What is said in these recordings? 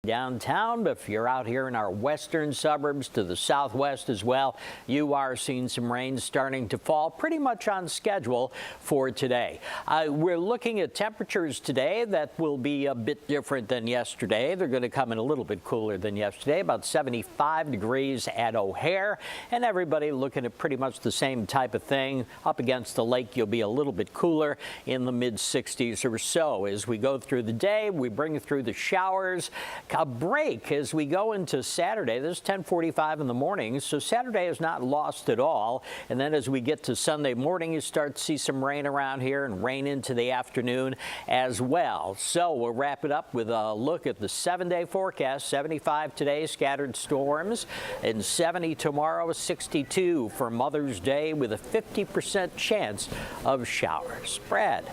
downtown, but if you're out here in our western suburbs to the southwest as well, you are seeing some rain starting to fall pretty much on schedule for today. We're looking at temperatures today that will be a bit different than yesterday. They're going to come in a little bit cooler than yesterday, about 75 degrees at O'Hare, and everybody looking at pretty much the same type of thing. Up against the lake, you'll be a little bit cooler in the mid-60s or so. As we go through the day, we bring through the showers. A break as we go into Saturday. This is 10:45 in the morning, so Saturday is not lost at all. And then as we get to Sunday morning, you start to see some rain around here and rain into the afternoon as well. So we'll wrap it up with a look at the 7-day forecast. 75 today, scattered storms, and 70 tomorrow, 62 for Mother's Day with a 50% chance of showers. Brad.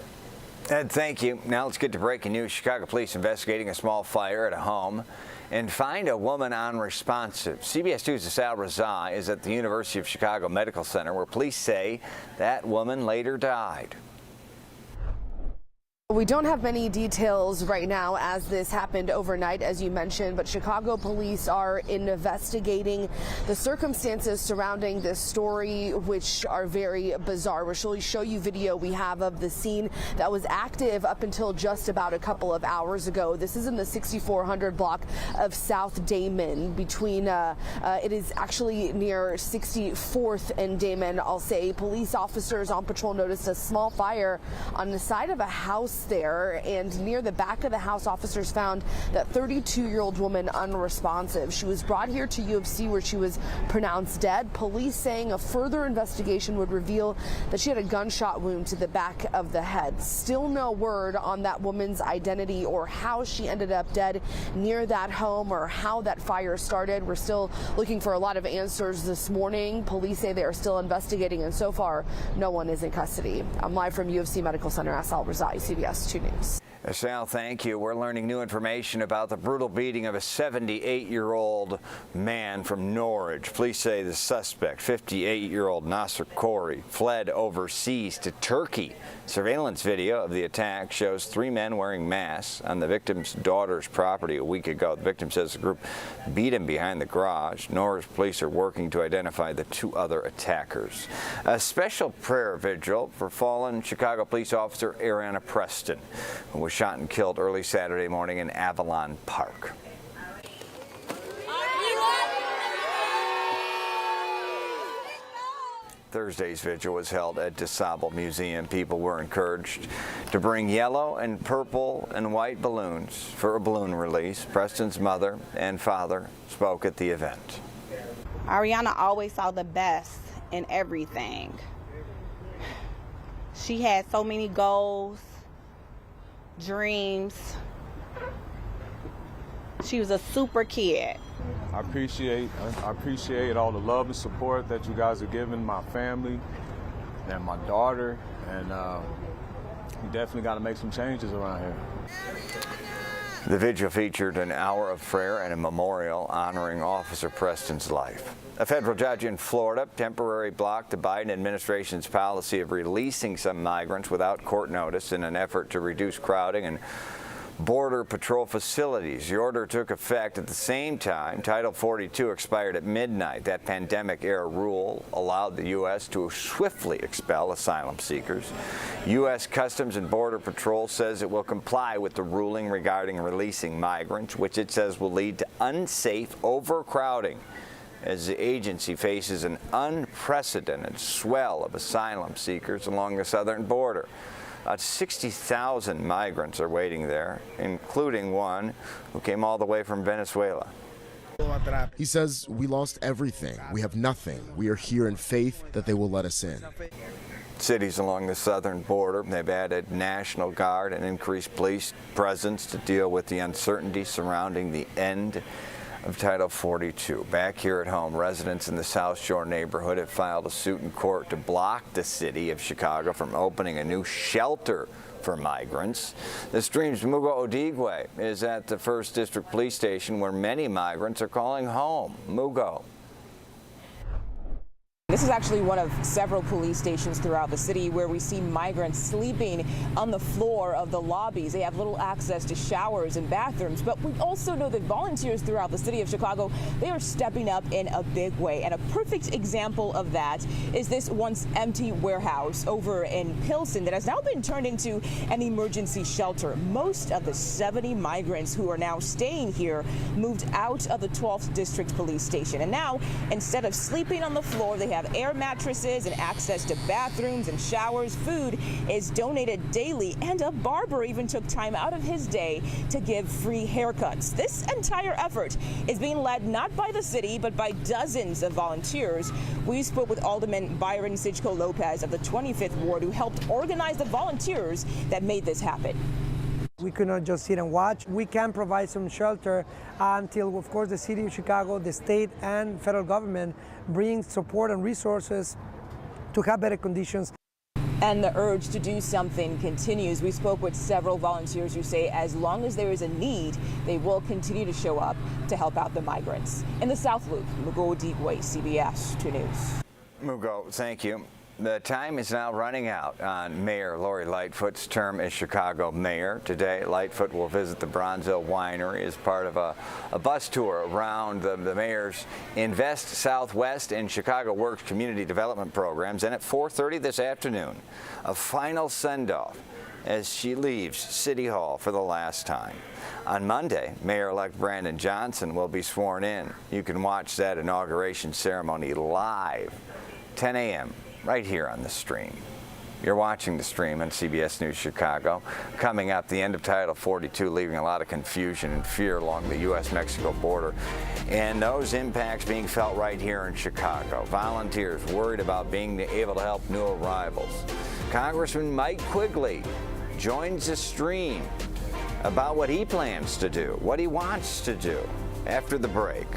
Ed, thank you. Now let's get to breaking news. Chicago police investigating a small fire at a home and find a woman unresponsive. CBS News' Sal Razai is at the University of Chicago Medical Center, where police say that woman later died. We don't have many details right now as this happened overnight, as you mentioned, but Chicago police are investigating the circumstances surrounding this story, which are very bizarre. We'll show you video we have of the scene that was active up until just about a couple of hours ago. This is in the 6400 block of South Damon between, it is actually near 64th and Damon. I'll say police officers on patrol noticed a small fire on the side of a house there, and near the back of the house, officers found that 32-year-old woman unresponsive. She was brought here to U of C, where she was pronounced dead. Police saying a further investigation would reveal that she had a gunshot wound to the back of the head. Still no word on that woman's identity or how she ended up dead near that home or how that fire started. We're still looking for a lot of answers this morning. Police say they are still investigating, and so far, no one is in custody. I'm live from U of C Medical Center. Sal Razai, CBS 2 News. Sal, thank you. We're learning new information about the brutal beating of a 78-year-old man from Norridge. Police say the suspect, 58-year-old Nasser Corey, fled overseas to Turkey. Surveillance video of the attack shows 3 men wearing masks on the victim's daughter's property a week ago. The victim says the group beat him behind the garage. Norridge police are working to identify the 2 other attackers. A special prayer vigil for fallen Chicago police officer Ariana Preston, who was shot and killed early Saturday morning in Avalon Park. Thursday's vigil was held at DeSable Museum. People were encouraged to bring yellow and purple and white balloons for a balloon release. Preston's mother and father spoke at the event. Ariana always saw the best in everything. She had so many goals, dreams. She was a super kid. I appreciate all the love and support that you guys are giving my family and my daughter, and we definitely got to make some changes around here. The vigil featured an hour of prayer and a memorial honoring Officer Preston's life. A federal judge in Florida temporarily blocked the Biden administration's policy of releasing some migrants without court notice in an effort to reduce crowding and Border Patrol facilities. The order took effect at the same time Title 42 expired at midnight. That pandemic-era rule allowed the U.S. to swiftly expel asylum seekers. U.S. Customs and Border Patrol says it will comply with the ruling regarding releasing migrants, which it says will lead to unsafe overcrowding as the agency faces an unprecedented swell of asylum seekers along the southern border. 60,000 migrants are waiting there, including one who came all the way from Venezuela. He says, "We lost everything. We have nothing. We are here in faith that they will let us in." Cities along the southern border, they've added National Guard and increased police presence to deal with the uncertainty surrounding the end of Title 42. Back here at home, residents in the South Shore neighborhood have filed a suit in court to block the city of Chicago from opening a new shelter for migrants. The Stream's Mugo Odigwe is at the 1st District Police Station, where many migrants are calling home. Mugo. This is actually one of several police stations throughout the city where we see migrants sleeping on the floor of the lobbies. They have little access to showers and bathrooms, but we also know that volunteers throughout the city of Chicago, they are stepping up in a big way. And a perfect example of that is this once empty warehouse over in Pilsen that has now been turned into an emergency shelter. Most of the 70 migrants who are now staying here moved out of the 12th District Police Station. And now, instead of sleeping on the floor, they have air mattresses and access to bathrooms and showers. Food is donated daily, and a barber even took time out of his day to give free haircuts. This entire effort is being led not by the city, but by dozens of volunteers. We spoke with Alderman Byron Sijko Lopez of the 25th Ward, who helped organize the volunteers that made this happen. We could not just sit and watch. We can provide some shelter until, of course, the city of Chicago, the state and federal government bring support and resources to have better conditions. And the urge to do something continues. We spoke with several volunteers who say as long as there is a need, they will continue to show up to help out the migrants. In the South Loop, Mugo Deepway, CBS 2 News. Mugo, thank you. The time is now running out on Mayor Lori Lightfoot's term as Chicago mayor. Today, Lightfoot will visit the Bronzeville Winery as part of a bus tour around the mayor's Invest Southwest and Chicago Works community development programs. And at 4:30 this afternoon, a final send-off as she leaves City Hall for the last time. On Monday, Mayor-elect Brandon Johnson will be sworn in. You can watch that inauguration ceremony live, 10 a.m. right here on the stream. You're watching the stream on CBS News Chicago. Coming up, the end of Title 42, leaving a lot of confusion and fear along the U.S.-Mexico border, and those impacts being felt right here in Chicago. Volunteers worried about being able to help new arrivals. Congressman Mike Quigley joins the stream about what he plans to do, what he wants to do after the break.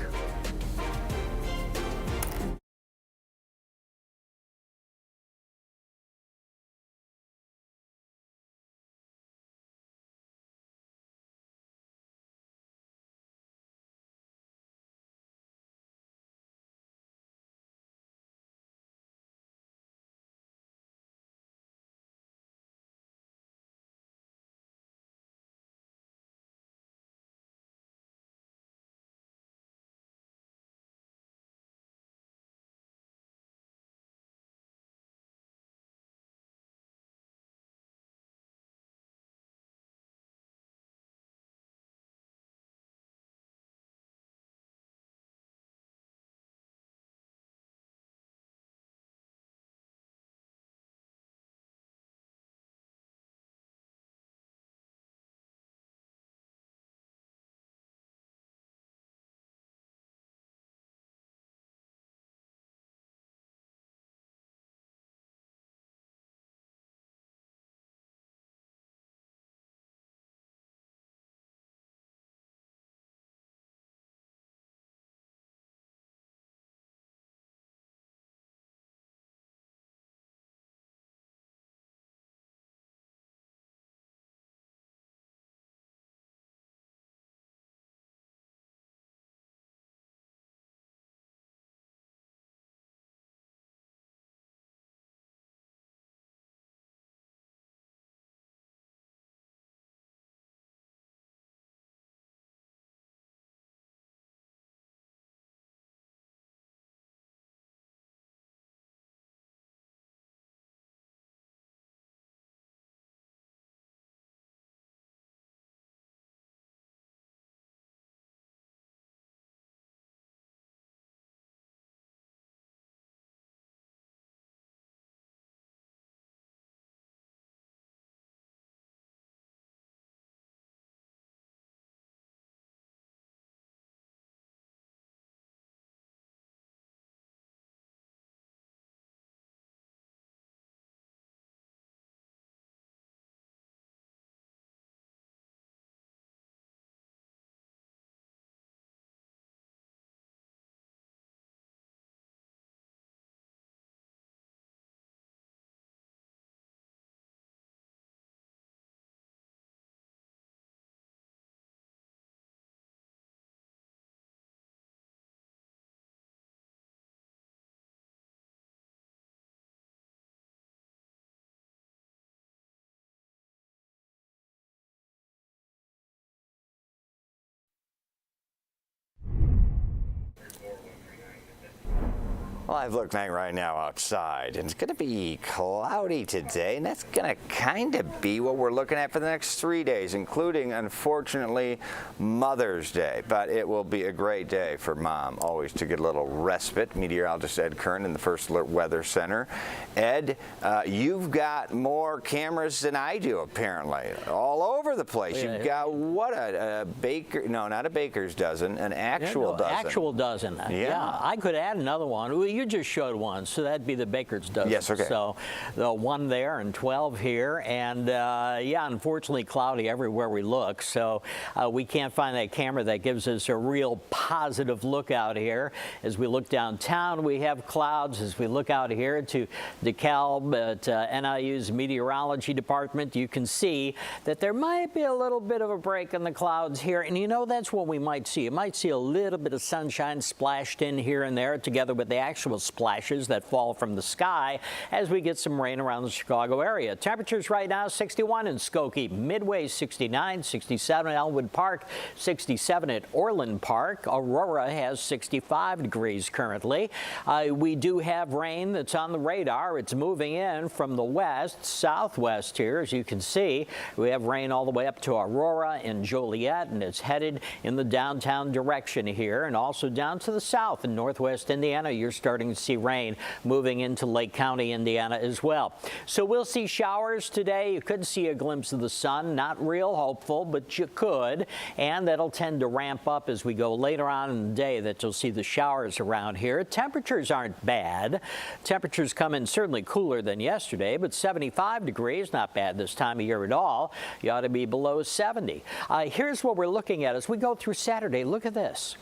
Well, I've looked right now outside, and it's going to be cloudy today, and that's going to kind of be what we're looking at for the next 3 days, including, unfortunately, Mother's Day. But it will be a great day for Mom, always to get a little respite. Meteorologist Ed Curran in the First Alert Weather Center. Ed, you've got more cameras than I do, apparently, all over the place. You've got, what, a baker, no, not a baker's dozen, an actual dozen. Actual dozen. Yeah, I could add another one. Well, you just showed one, so that'd be the baker's dozen. Yes, okay. So the one there and 12 here, and yeah, unfortunately cloudy everywhere we look, so we can't find that camera that gives us a real positive look out here. As we look downtown, we have clouds. As we look out here to DeKalb at NIU's meteorology department, you can see that there might be a little bit of a break in the clouds here, and you know, that's what we might see. You might see a little bit of sunshine splashed in here and there, together with the actual splashes that fall from the sky as we get some rain around the Chicago area. Temperatures right now 61 in Skokie, Midway 69, 67 at Elwood Park, 67 at Orland Park. Aurora has 65 degrees currently. We do have rain that's on the radar. It's moving in from the west, southwest here. As you can see, we have rain all the way up to Aurora and Joliet, and it's headed in the downtown direction here, and also down to the south in northwest Indiana. You're starting to see rain moving into Lake County, Indiana as well. So we'll see showers today. You could see a glimpse of the sun. Not real hopeful, but you could. And that'll tend to ramp up as we go later on in the day, that you'll see the showers around here. Temperatures aren't bad. Temperatures come in certainly cooler than yesterday, but 75 degrees, not bad this time of year at all. You ought to be below 70. Here's what we're looking at as we go through Saturday. Look at this.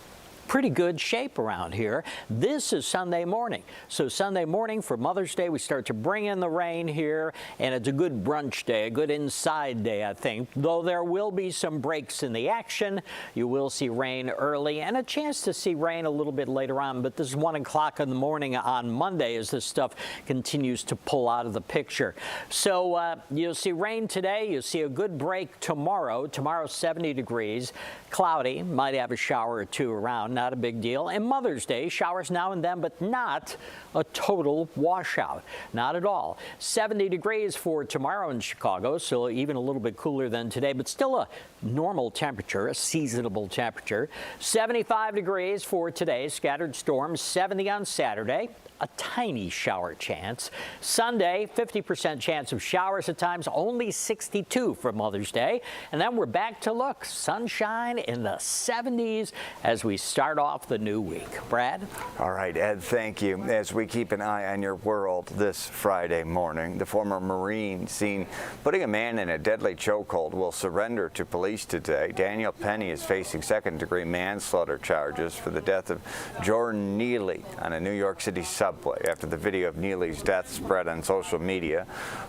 Pretty good shape around here. This is Sunday morning. So Sunday morning for Mother's Day, we start to bring in the rain here, and it's a good brunch day, a good inside day, I think. Though there will be some breaks in the action. You will see rain early and a chance to see rain a little bit later on, but this is 1 o'clock in the morning on Monday as this stuff continues to pull out of the picture. So you'll see rain today. You'll see a good break tomorrow. Tomorrow 70 degrees, cloudy, might have a shower or two around. Not a big deal. And Mother's Day, showers now and then, but not a total washout. Not at all. 70 degrees for tomorrow in Chicago, so even a little bit cooler than today, but still a normal temperature, a seasonable temperature. 75 degrees for today, scattered storms, 70 on Saturday. A tiny shower chance. Sunday, 50% chance of showers at times, only 62 for Mother's Day. And then we're back to look, sunshine in the 70s as we start off the new week. Brad? All right, Ed, thank you. As we keep an eye on your world this Friday morning, the former Marine seen putting a man in a deadly chokehold will surrender to police today. Daniel Penny is facing second-degree manslaughter charges for the death of Jordan Neely on a New York City subway. After the video of Neely's death spread on social media,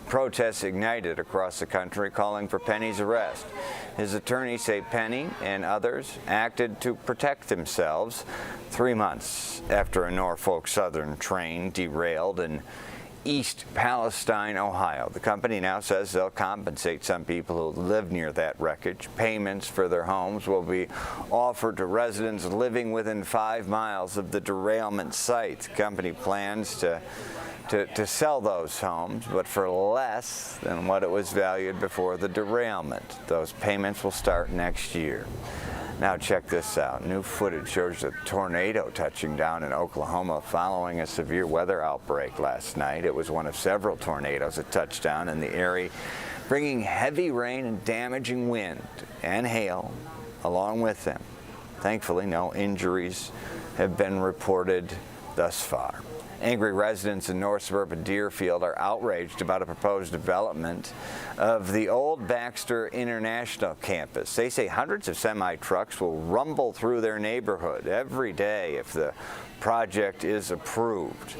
protests ignited across the country calling for Penny's arrest. His attorneys say Penny and others acted to protect themselves 3 months after a Norfolk Southern train derailed in East Palestine, Ohio. The company now says they'll compensate some people who live near that wreckage. Payments for their homes will be offered to residents living within 5 miles of the derailment site. The company plans to sell those homes, but for less than what it was valued before the derailment. Those payments will start next year. Now check this out. New footage shows a tornado touching down in Oklahoma following a severe weather outbreak last night. It was one of several tornadoes that touched down in the area, bringing heavy rain and damaging wind and hail along with them. Thankfully, no injuries have been reported thus far. Angry residents in north suburban Deerfield are outraged about a proposed development of the old Baxter International campus. They say hundreds of semi-trucks will rumble through their neighborhood every day if the project is approved.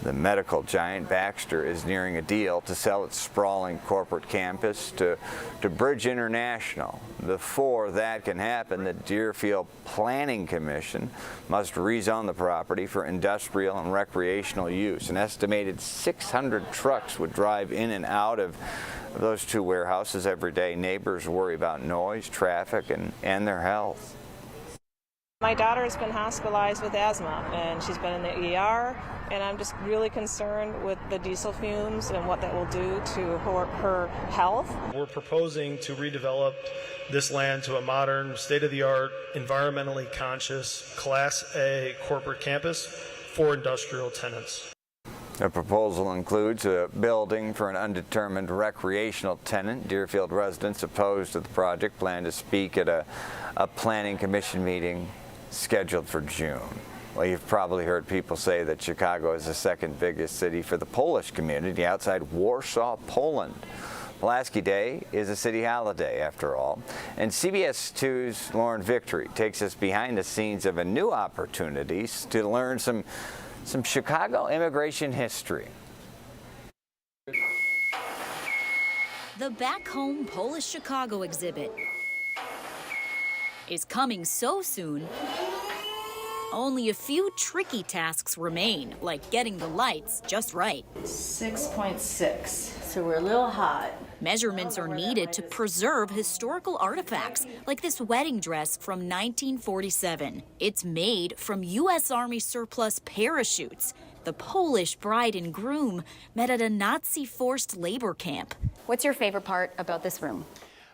The medical giant Baxter is nearing a deal to sell its sprawling corporate campus to Bridge International. Before that can happen, the Deerfield Planning Commission must rezone the property for industrial and recreational use. An estimated 600 trucks would drive in and out of those two warehouses every day. Neighbors worry about noise, traffic, and their health. My daughter has been hospitalized with asthma, and she's been in the ER, and I'm just really concerned with the diesel fumes and what that will do to her health. We're proposing to redevelop this land to a modern, state-of-the-art, environmentally conscious, Class A corporate campus for industrial tenants. The proposal includes a building for an undetermined recreational tenant. Deerfield residents opposed to the project plan to speak at a planning commission meeting scheduled for June. Well, you've probably heard people say that Chicago is the second biggest city for the Polish community outside Warsaw, Poland. Pulaski Day is a city holiday, after all. And CBS 2's Lauren Victory takes us behind the scenes of a new opportunity to learn some Chicago immigration history. The Back Home Polish Chicago exhibit is coming so soon. Only a few tricky tasks remain, like getting the lights just right. 6.6, so we're a little hot. Measurements are needed to preserve historical artifacts, like this wedding dress from 1947. It's made from U.S. Army surplus parachutes. The Polish bride and groom met at a Nazi forced labor camp. What's your favorite part about this room?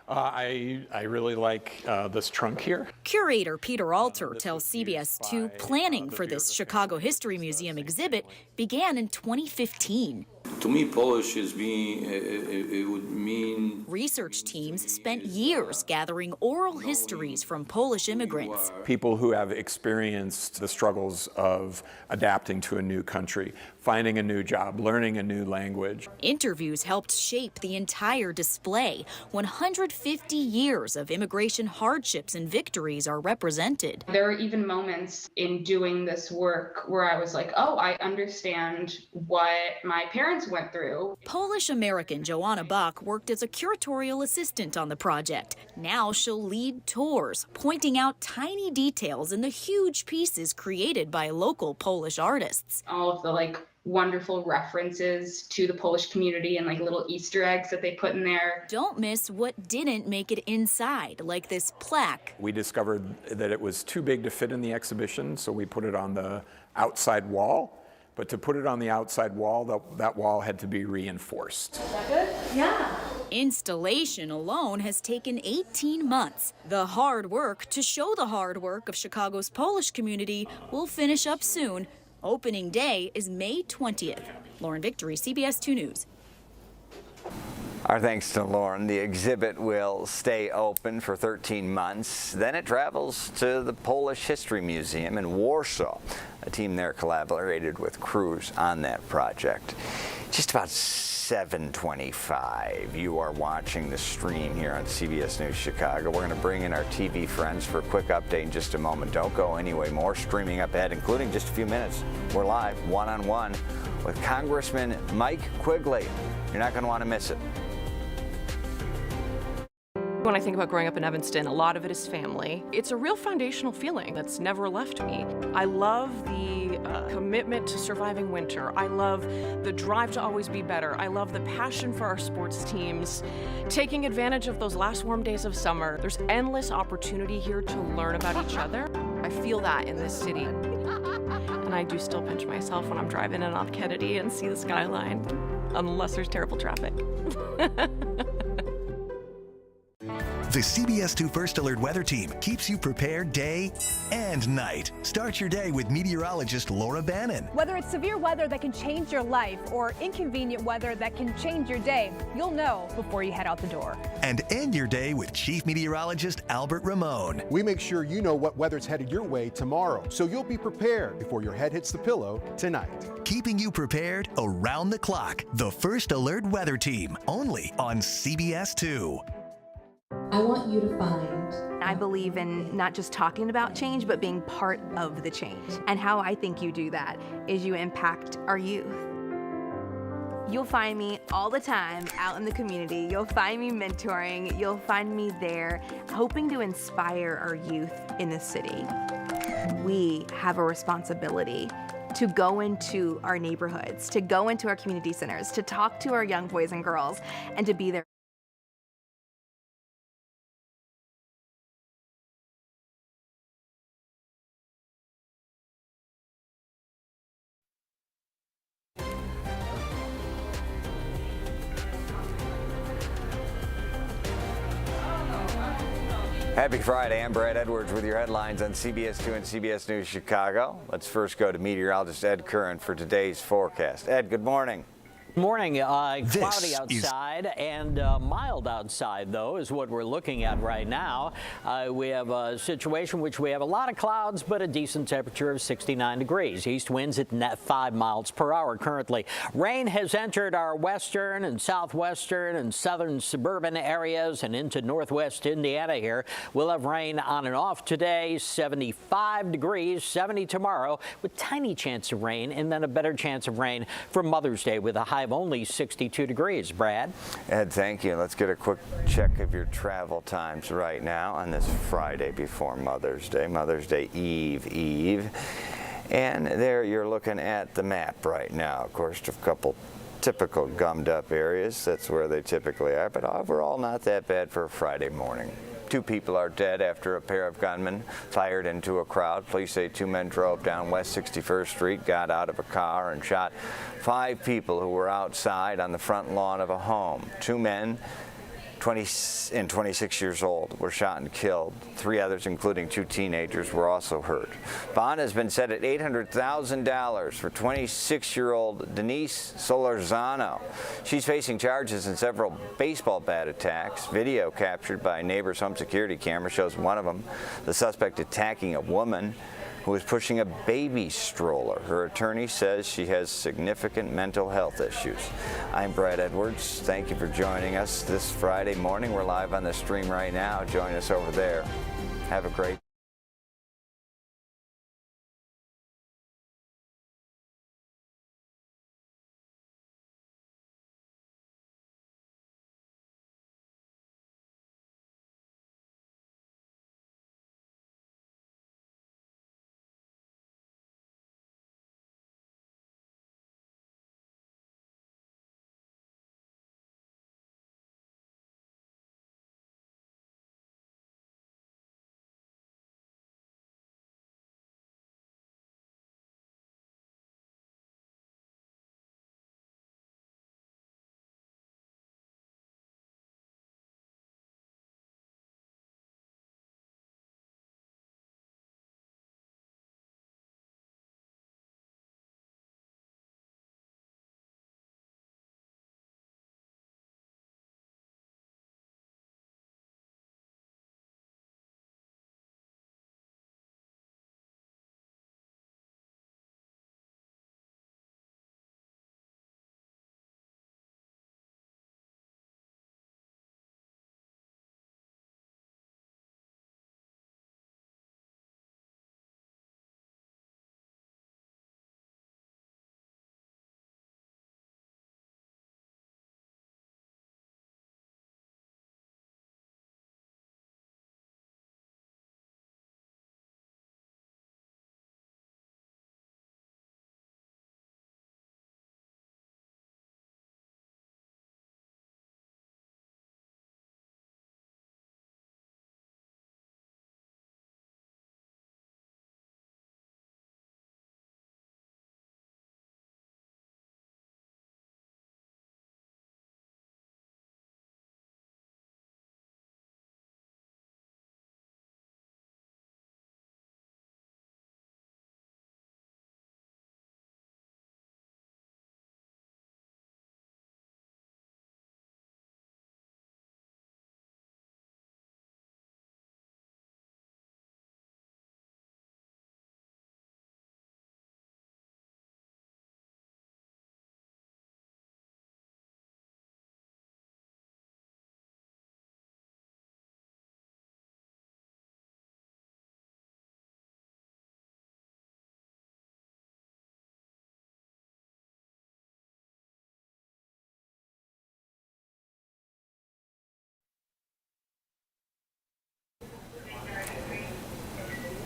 I really like this trunk here. Curator Peter Alter tells CBS 2 planning for this Chicago History Museum exhibit began in 2015. To me, Polish it would mean... Research teams spent years gathering oral histories from Polish immigrants. People who have experienced the struggles of adapting to a new country, finding a new job, learning a new language. Interviews helped shape the entire display. 150 years of immigration hardships and victories are represented. There were even moments in doing this work where I was like, oh, I understand what my parents went through. Polish-American Joanna Bach worked as a curatorial assistant on the project. Now she'll lead tours, pointing out tiny details in the huge pieces created by local Polish artists. All of the wonderful references to the Polish community and little Easter eggs that they put in there. Don't miss what didn't make it inside, like this plaque. We discovered that it was too big to fit in the exhibition, so we put it on the outside wall. But to put it on the outside wall, that wall had to be reinforced. Is that good? Yeah. Installation alone has taken 18 months. The hard work to show the hard work of Chicago's Polish community will finish up soon. Opening day is May 20th. Lauren Victory, CBS 2 News. Our thanks to Lauren. The exhibit will stay open for 13 months. Then it travels to the Polish History Museum in Warsaw. A team there collaborated with crews on that project. Just about 7:25. You are watching the stream here on CBS News Chicago. We're going to bring in our TV friends for a quick update in just a moment. Don't go anyway. More streaming up ahead, including just a few minutes. We're live, one-on-one, with Congressman Mike Quigley. You're not going to want to miss it. When I think about growing up in Evanston, a lot of it is family. It's a real foundational feeling that's never left me. I love the commitment to surviving winter. I love the drive to always be better. I love the passion for our sports teams, taking advantage of those last warm days of summer. There's endless opportunity here to learn about each other. I feel that in this city. And I do still pinch myself when I'm driving in on Kennedy and see the skyline, unless there's terrible traffic. The CBS 2 First Alert Weather Team keeps you prepared day and night. Start your day with meteorologist Laura Bannon. Whether it's severe weather that can change your life or inconvenient weather that can change your day, you'll know before you head out the door. And end your day with Chief Meteorologist Albert Ramon. We make sure you know what weather's headed your way tomorrow, so you'll be prepared before your head hits the pillow tonight. Keeping you prepared around the clock. The First Alert Weather Team, only on CBS 2. I want you to find. I believe in not just talking about change, but being part of the change. And how I think you do that is you impact our youth. You'll find me all the time out in the community. You'll find me mentoring. You'll find me there, hoping to inspire our youth in the city. We have a responsibility to go into our neighborhoods, to go into our community centers, to talk to our young boys and girls, and to be there. Happy Friday. I'm Brad Edwards with your headlines on CBS 2 and CBS News Chicago. Let's first go to meteorologist Ed Curran for today's forecast. Ed, good morning. Morning. Cloudy outside and mild outside, though, is what we're looking at right now. We have a situation which we have a lot of clouds, but a decent temperature of 69 degrees. East winds at net 5 miles per hour currently. Rain has entered our western and southwestern and southern suburban areas and into northwest Indiana here. We'll have rain on and off today, 75 degrees, 70 tomorrow, with tiny chance of rain, and then a better chance of rain for Mother's Day with a high of only 62 degrees. Brad? Ed, thank you. Let's get a quick check of your travel times right now on this Friday before Mother's Day Eve. And there you're looking at the map right now. Of course, a couple typical gummed up areas. That's where they typically are, but overall not that bad for a Friday morning. 2 people are dead after a pair of gunmen fired into a crowd. Police say 2 men drove down West 61st Street, got out of a car, and shot 5 people who were outside on the front lawn of a home. 2 men, 20 and 26 years old, were shot and killed. 3 others, including 2 teenagers, were also hurt. Bond has been set at $800,000 for 26-year-old Denise Solorzano. She's facing charges in several baseball bat attacks. Video captured by a neighbor's home security camera shows one of them, the suspect attacking a woman who was pushing a baby stroller. Her attorney says she has significant mental health issues. I'm Brad Edwards. Thank you for joining us this Friday morning. We're live on the stream right now. Join us over there. Have a great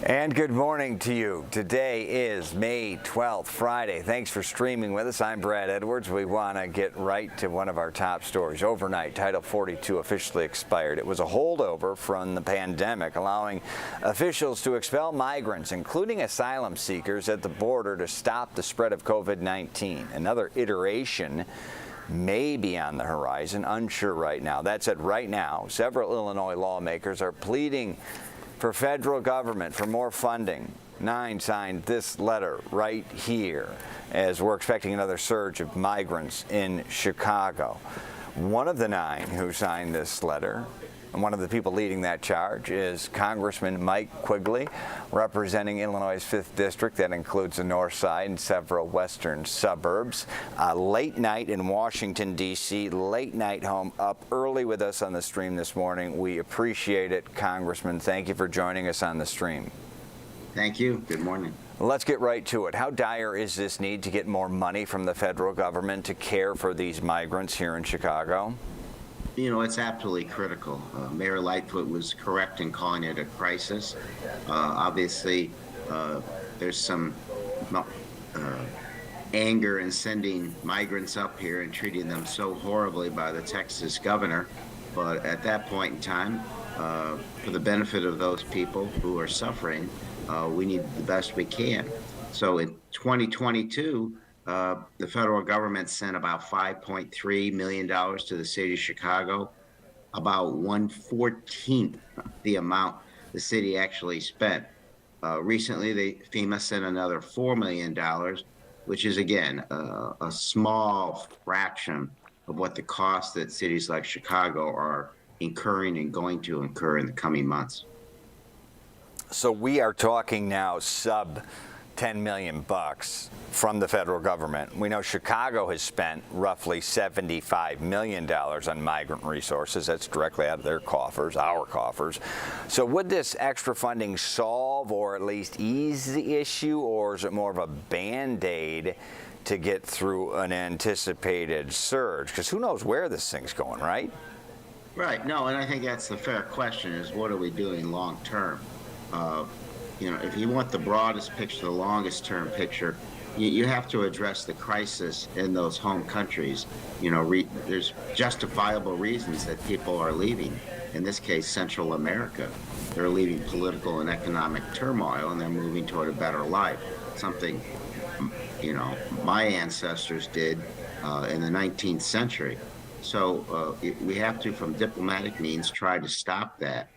And good morning to you. Today is May 12th, Friday. Thanks for streaming with us. I'm Brad Edwards. We want to get right to one of our top stories. Overnight, Title 42 officially expired. It was a holdover from the pandemic, allowing officials to expel migrants, including asylum seekers, at the border to stop the spread of COVID-19. Another iteration may be on the horizon, unsure right now. That said, right now, several Illinois lawmakers are pleading for federal government for more funding. 9 signed this letter right here as we're expecting another surge of migrants in Chicago. One of the 9 who signed this letter, and one of the people leading that charge, is Congressman Mike Quigley, representing Illinois' 5th District. That includes the north side and several western suburbs. Late night in Washington, D.C., late night home, up early with us on the stream this morning. We appreciate it, Congressman. Thank you for joining us on the stream. Thank you. Good morning. Let's get right to it. How dire is this need to get more money from the federal government to care for these migrants here in Chicago? You know, it's absolutely critical. Mayor Lightfoot was correct in calling it a crisis. Obviously, there's some anger in sending migrants up here and treating them so horribly by the Texas governor. But at that point in time, for the benefit of those people who are suffering, we need the best we can. So in 2022, the federal government sent about $5.3 million to the city of Chicago, about 1/14 the amount the city actually spent. Recently, FEMA sent another $4 million, which is, again, a small fraction of what the costs that cities like Chicago are incurring and going to incur in the coming months. So we are talking now sub $10 million from the federal government. We know Chicago has spent roughly $75 million on migrant resources. That's directly out of their coffers, our coffers. So would this extra funding solve or at least ease the issue, or is it more of a Band-Aid to get through an anticipated surge? Because who knows where this thing's going, right? Right. No, and I think that's the fair question, is what are we doing long term? You know, if you want the broadest picture, the longest term picture, you have to address the crisis in those home countries. You know, there's justifiable reasons that people are leaving. In this case, Central America. They're leaving political and economic turmoil, and they're moving toward a better life. Something, you know, my ancestors did in the 19th century. So we have to, from diplomatic means, try to stop that,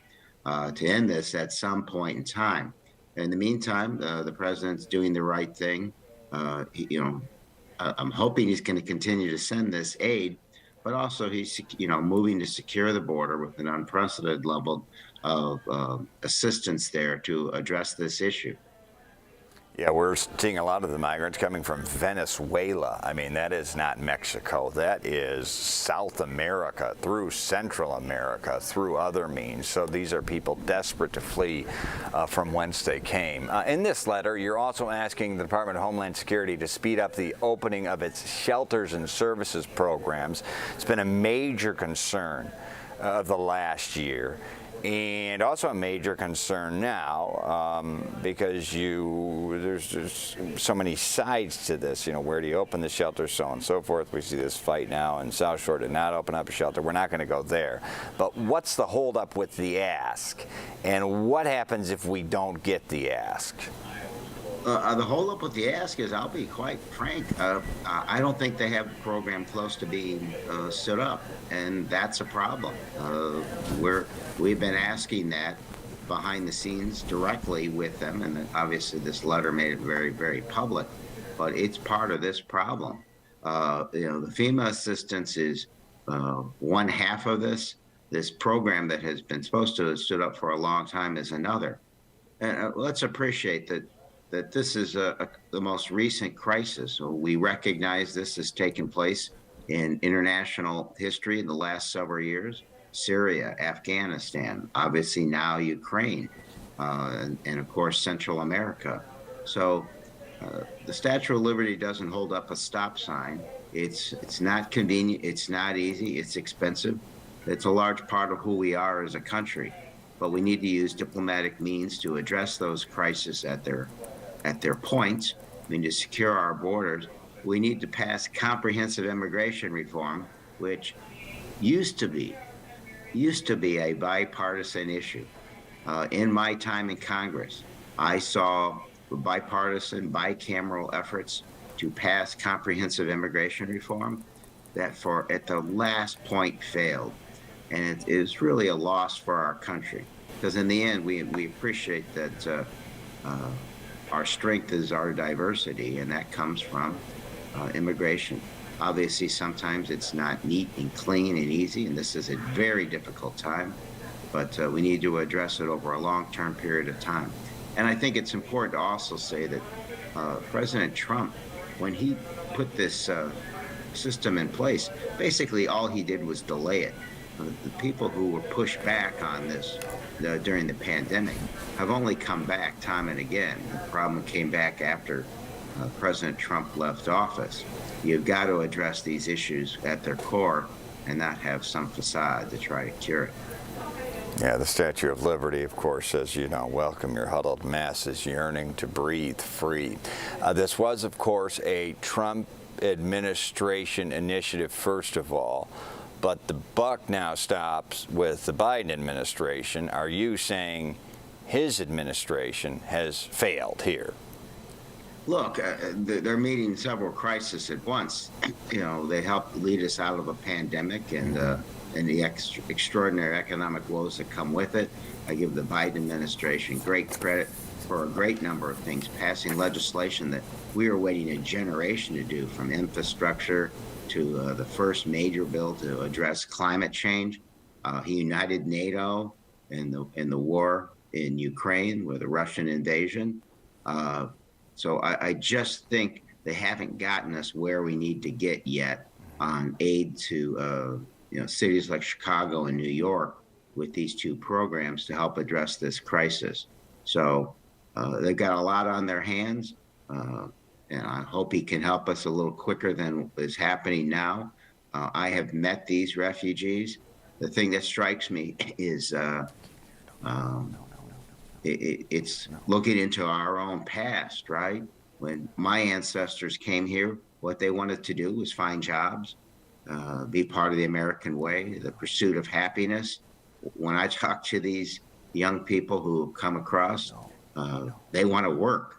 to end this at some point in time. In the meantime, the president's doing the right thing. You know, I'm hoping he's going to continue to send this aid, but also he's, you know, moving to secure the border with an unprecedented level of assistance there to address this issue. Yeah, we're seeing a lot of the migrants coming from Venezuela. I mean, that is not Mexico. That is South America, through Central America, through other means. So these are people desperate to flee from whence they came. In this letter, you're also asking the Department of Homeland Security to speed up the opening of its shelters and services programs. It's been a major concern of the last year. And also a major concern now, because there's just so many sides to this. You know, where do you open the shelter, so on and so forth. We see this fight now in South Shore to not open up a shelter. We're not going to go there. But what's the holdup with the ask? And what happens if we don't get the ask? The holdup with the ask is, I'll be quite frank, I don't think they have a program close to being stood up, and that's a problem. We've been asking that behind the scenes directly with them, and obviously this letter made it very, very public, but it's part of this problem. You know, the FEMA assistance is one half of this. This program that has been supposed to have stood up for a long time is another. And let's appreciate that this is the most recent crisis. So we recognize this has taken place in international history in the last several years. Syria, Afghanistan, obviously now Ukraine, and of course Central America. So the Statue of Liberty doesn't hold up a stop sign. It's not convenient, it's not easy, it's expensive. It's a large part of who we are as a country. But we need to use diplomatic means to address those crises at their points. I mean, to secure our borders, we need to pass comprehensive immigration reform, which used to be a bipartisan issue. In my time in Congress, I saw bipartisan, bicameral efforts to pass comprehensive immigration reform. that at the last point failed. And it is really a loss for our country, because in the end, we appreciate that our strength is our diversity, and that comes from immigration. Obviously, sometimes it's not neat and clean and easy, and this is a very difficult time, but we need to address it over a long-term period of time. And I think it's important to also say that President Trump, when he put this system in place, basically all he did was delay it. The people who were pushed back on this during the pandemic have only come back time and again. The problem came back after President Trump left office. You've got to address these issues at their core and not have some facade to try to cure it. Yeah, the Statue of Liberty, of course, says, welcome your huddled masses yearning to breathe free. This was, of course, a Trump administration initiative, first of all, but the buck now stops with the Biden administration. Are you saying his administration has failed here? Look, they're meeting several crises at once. They helped lead us out of a pandemic and the extraordinary economic woes that come with it. I give the Biden administration great credit for a great number of things, passing legislation that we were waiting a generation to do, from infrastructure to the first major bill to address climate change. He united NATO in the war in Ukraine with the Russian invasion. So I just think they haven't gotten us where we need to get yet on aid to cities like Chicago and New York with these two programs to help address this crisis. So they've got a lot on their hands, and I hope he can help us a little quicker than is happening now. I have met these refugees. The thing that strikes me is it's looking into our own past, right? When my ancestors came here, what they wanted to do was find jobs, be part of the American way, the pursuit of happiness. When I talk to these young people who come across, they want to work.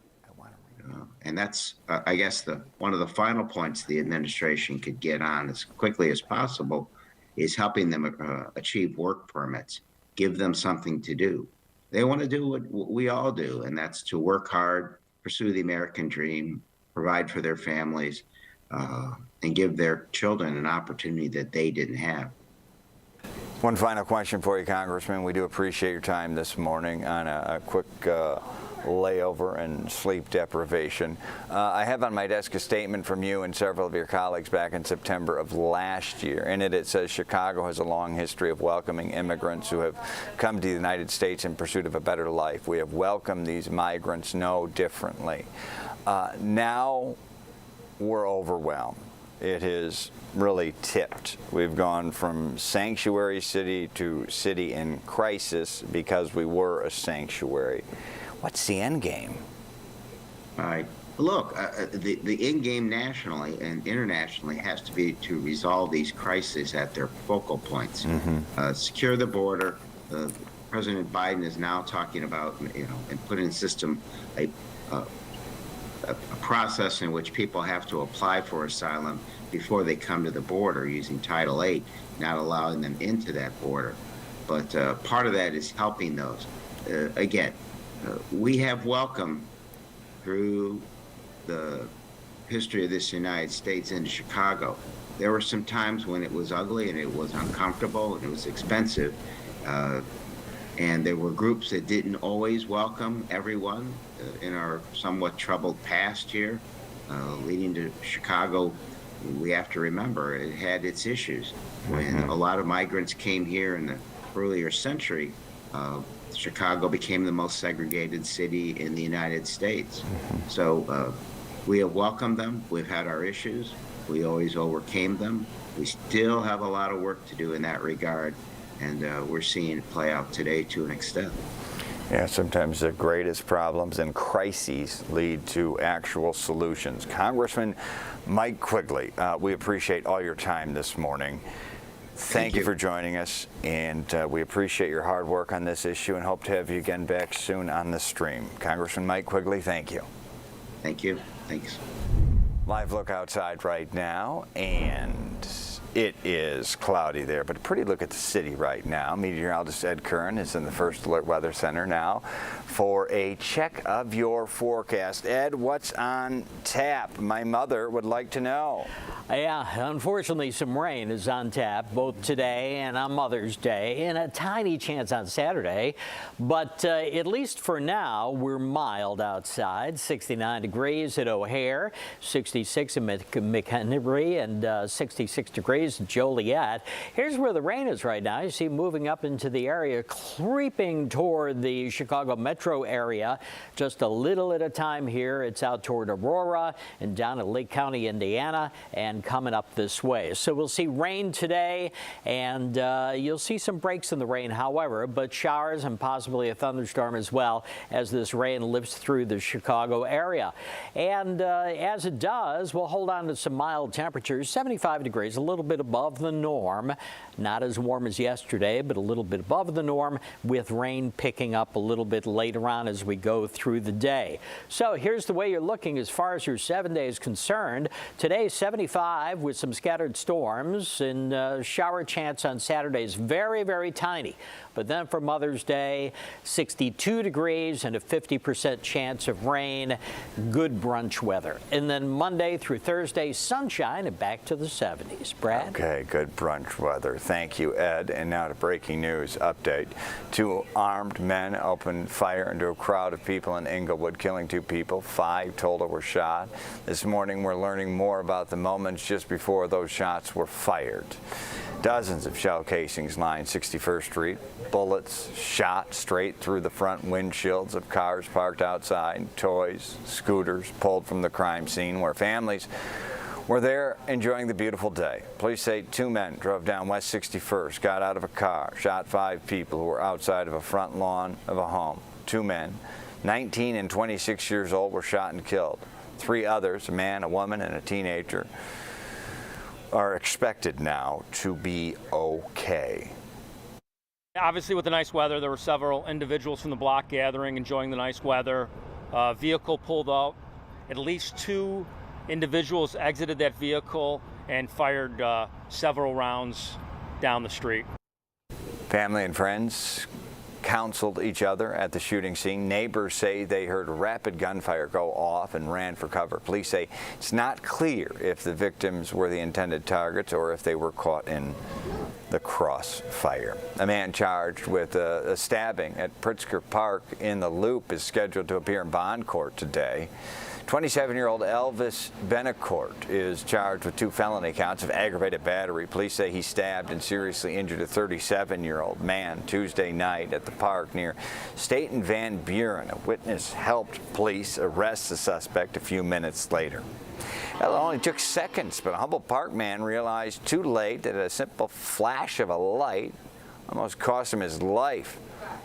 And that's, I guess, one of the final points the administration could get on as quickly as possible is helping them achieve work permits, give them something to do. They want to do what we all do, and that's to work hard, pursue the American dream, provide for their families, and give their children an opportunity that they didn't have. One final question for you, Congressman. We do appreciate your time this morning on a quick layover and sleep deprivation. I have on my desk a statement from you and several of your colleagues back in September of last year. In it, it says Chicago has a long history of welcoming immigrants who have come to the United States in pursuit of a better life. We have welcomed these migrants no differently. Now we're overwhelmed. It has really tipped. We've gone from sanctuary city to city in crisis because we were a sanctuary. What's the end game? All right. Look, the end game nationally and internationally has to be to resolve these crises at their focal points. Secure the border. President Biden is now talking about, and put in system a process in which people have to apply for asylum before they come to the border using Title VIII, not allowing them into that border. But part of that is helping those. Again, we have welcomed through the history of this United States into Chicago. There were some times when it was ugly and it was uncomfortable and it was expensive. And there were groups that didn't always welcome everyone in our somewhat troubled past here. Leading to Chicago, we have to remember it had its issues. When a lot of migrants came here in the earlier century, Chicago became the most segregated city in the United States. So we have welcomed them. We've had our issues. We always overcame them. We still have a lot of work to do in that regard. And we're seeing it play out today to an extent. Yeah, sometimes the greatest problems and crises lead to actual solutions. Congressman Mike Quigley, we appreciate all your time this morning. Thank you for joining us, and we appreciate your hard work on this issue and hope to have you again back soon on the stream. Congressman Mike Quigley, thank you. Thank you. Thanks. Live look outside right now, and It is cloudy there, but a pretty look at the city right now. Meteorologist Ed Curran is in the First Alert Weather Center now for a check of your forecast. Ed, what's on tap? My mother would like to know. Yeah, unfortunately, some rain is on tap both today and on Mother's Day, and a tiny chance on Saturday. But at least for now, we're mild outside. 69 degrees at O'Hare, 66 in McHenry, and 66 degrees at Joliet. Here's where the rain is right now. You see moving up into the area, creeping toward the Chicago metro area. Just a little at a time here. It's out toward Aurora and down at Lake County, Indiana, and coming up this way. So we'll see rain today, and you'll see some breaks in the rain, however, but showers and possibly a thunderstorm as well as this rain lifts through the Chicago area. And as it does, we'll hold on to some mild temperatures, 75 degrees, a little bit above the norm. Not as warm as yesterday, but a little bit above the norm, with rain picking up a little bit later on as we go through the day. So here's the way you're looking as far as your 7 days concerned. Today, 75 with some scattered storms, and shower chance on Saturday is very, very tiny. But then for Mother's Day, 62 degrees and a 50% chance of rain. Good brunch weather. And then Monday through Thursday, sunshine and back to the 70s. Brad? Okay, good brunch weather. Thank you, Ed. And now to breaking news update. 2 armed men opened fire into a crowd of people in Inglewood, killing 2 people. 5 total were shot. This morning, we're learning more about the moments just before those shots were fired. Dozens of shell casings line 61st Street. Bullets shot straight through the front windshields of cars parked outside. Toys, scooters pulled from the crime scene where families were there enjoying the beautiful day. Police say 2 men drove down West 61st, got out of a car, shot 5 people who were outside of a front lawn of a home. 2 men, 19 and 26 years old, were shot and killed. 3 others, a man, a woman, and a teenager, are expected now to be okay. Obviously, with the nice weather, there were several individuals from the block gathering, enjoying the nice weather. Vehicle pulled out. At least 2 individuals exited that vehicle and fired several rounds down the street. Family and friends counseled each other at the shooting scene. Neighbors say they heard rapid gunfire go off and ran for cover. Police say it's not clear if the victims were the intended targets or if they were caught in the crossfire. A man charged with a stabbing at Pritzker Park in the Loop is scheduled to appear in bond court today. 27-year-old Elvis Benacourt is charged with 2 felony counts of aggravated battery. Police say he stabbed and seriously injured a 37-year-old man Tuesday night at the park near State and Van Buren. A witness helped police arrest the suspect a few minutes later. Well, it only took seconds, but a Humboldt Park man realized too late that a simple flash of a light almost cost him his life.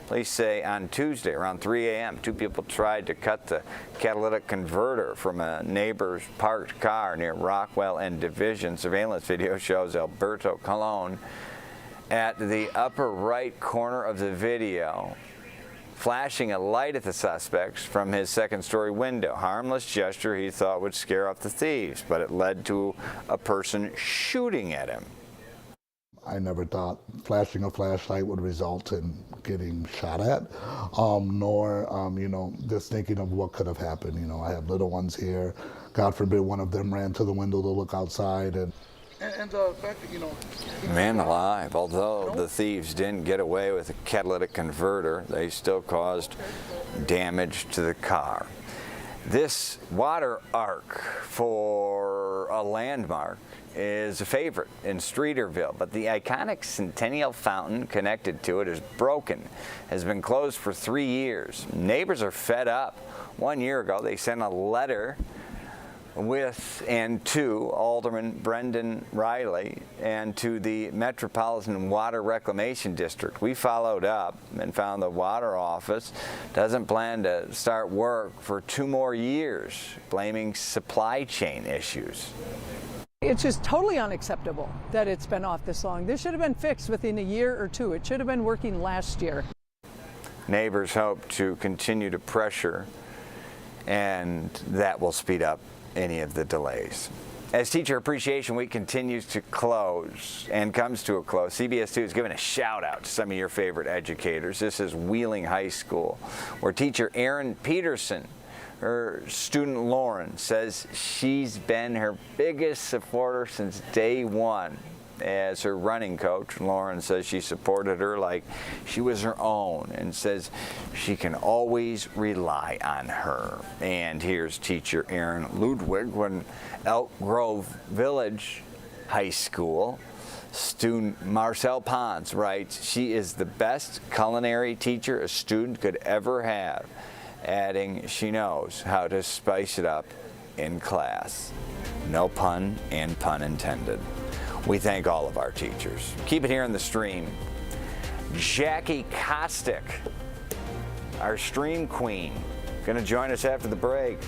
Police say on Tuesday around 3 a.m., 2 people tried to cut the catalytic converter from a neighbor's parked car near Rockwell and Division. Surveillance video shows Alberto Colon at the upper right corner of the video flashing a light at the suspects from his second-story window. Harmless gesture he thought would scare off the thieves, but it led to a person shooting at him. I never thought flashing a flashlight would result in getting shot at, nor, just thinking of what could have happened. I have little ones here. God forbid one of them ran to the window to look outside. And the fact that, Man alive, although the thieves didn't get away with a catalytic converter, they still caused damage to the car. This water arc for a landmark is a favorite in Streeterville, but the iconic Centennial Fountain connected to it is broken, has been closed for 3 years. Neighbors are fed up. 1 year ago, they sent a letter to Alderman Brendan Riley and to the Metropolitan Water Reclamation District. We followed up and found the water office doesn't plan to start work for 2 more years, blaming supply chain issues. It's just totally unacceptable that it's been off this long. This should have been fixed within a year or 2. It should have been working last year. Neighbors hope to continue to pressure and that will speed up any of the delays. As Teacher Appreciation Week continues to close and comes to a close, CBS 2 is giving a shout out to some of your favorite educators. This is Wheeling High School, where teacher Erin Peterson, her student Lauren, says she's been her biggest supporter since day one. As her running coach, Lauren says she supported her like she was her own and says she can always rely on her. And here's teacher Erin Ludwig when Elk Grove Village High School student Marcel Pons writes, she is the best culinary teacher a student could ever have, adding she knows how to spice it up in class. No pun and pun intended. We thank all of our teachers. Keep it here in the stream. Jackie Kostick, our stream queen, going to join us after the break.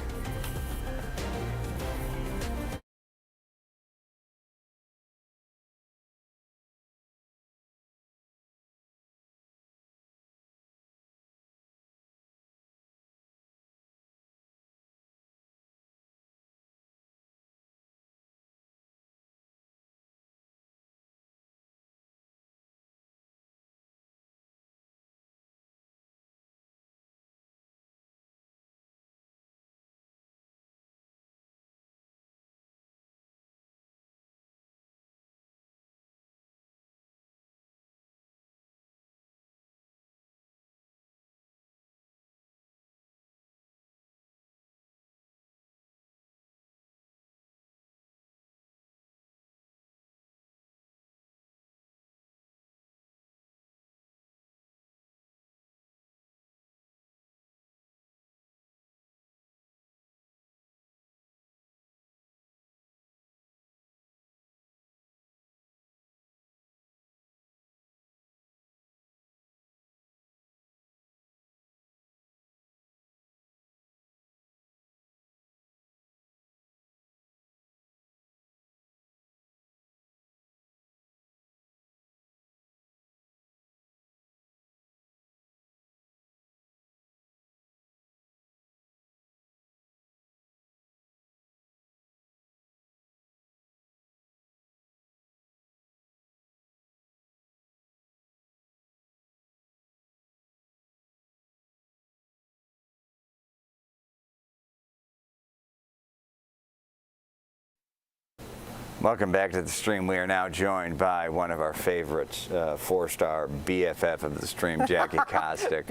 Welcome back to the stream. We are now joined by one of our favorites, four-star BFF of the stream, Jackie Kostick.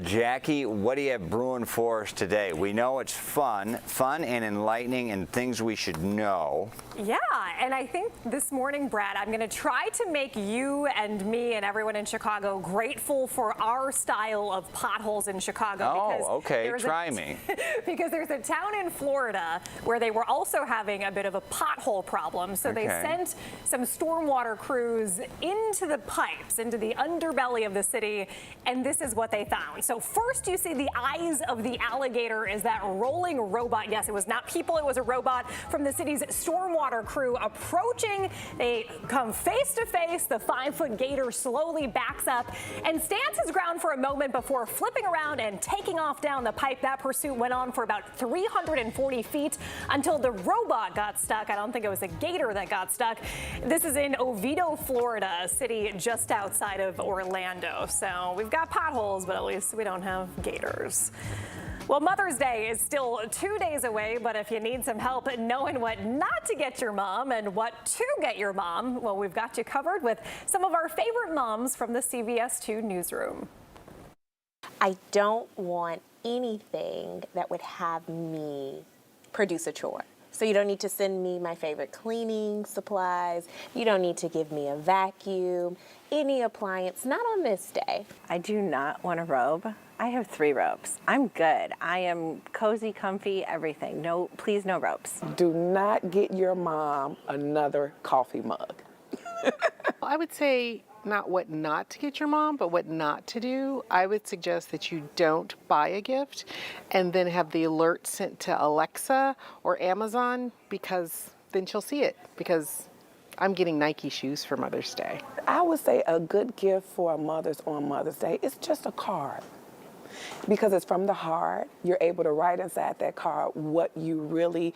Jackie, what do you have brewing for us today? We know it's fun and enlightening and things we should know. Yeah, and I think this morning, Brad, I'm going to try to make you and me and everyone in Chicago grateful for our style of potholes in Chicago. Oh, okay, try me. Because there's a town in Florida where they were also having a bit of a pothole problem. So they sent some stormwater crews into the pipes, into the underbelly of the city, and this is what they found. So first you see the eyes of the alligator is that rolling robot. Yes, it was not people, it was a robot from the city's stormwater crew approaching. They come face to face. The 5-foot gator slowly backs up and stands his ground for a moment before flipping around and taking off down the pipe. That pursuit went on for about 340 feet until the robot got stuck. I don't think it was a gator that got stuck. This is in Oviedo, Florida, a city just outside of Orlando. So we've got potholes, but at least we don't have gators. Well, Mother's Day is still 2 days away, but if you need some help knowing what not to get your mom and what to get your mom, well, we've got you covered with some of our favorite moms from the CBS 2 newsroom. I don't want anything that would have me produce a chore. So you don't need to send me my favorite cleaning supplies. You don't need to give me a vacuum, any appliance, not on this day. I do not want a robe. I have 3 robes. I'm good. I am cozy, comfy, everything. No, please no robes. Do not get your mom another coffee mug. I would say not what not to get your mom, but what not to do. I would suggest that you don't buy a gift and then have the alert sent to Alexa or Amazon, because then she'll see it, because I'm getting Nike shoes for Mother's Day. I would say a good gift for a mother's on Mother's Day is just a card. because it's from the heart. You're able to write inside that card what you really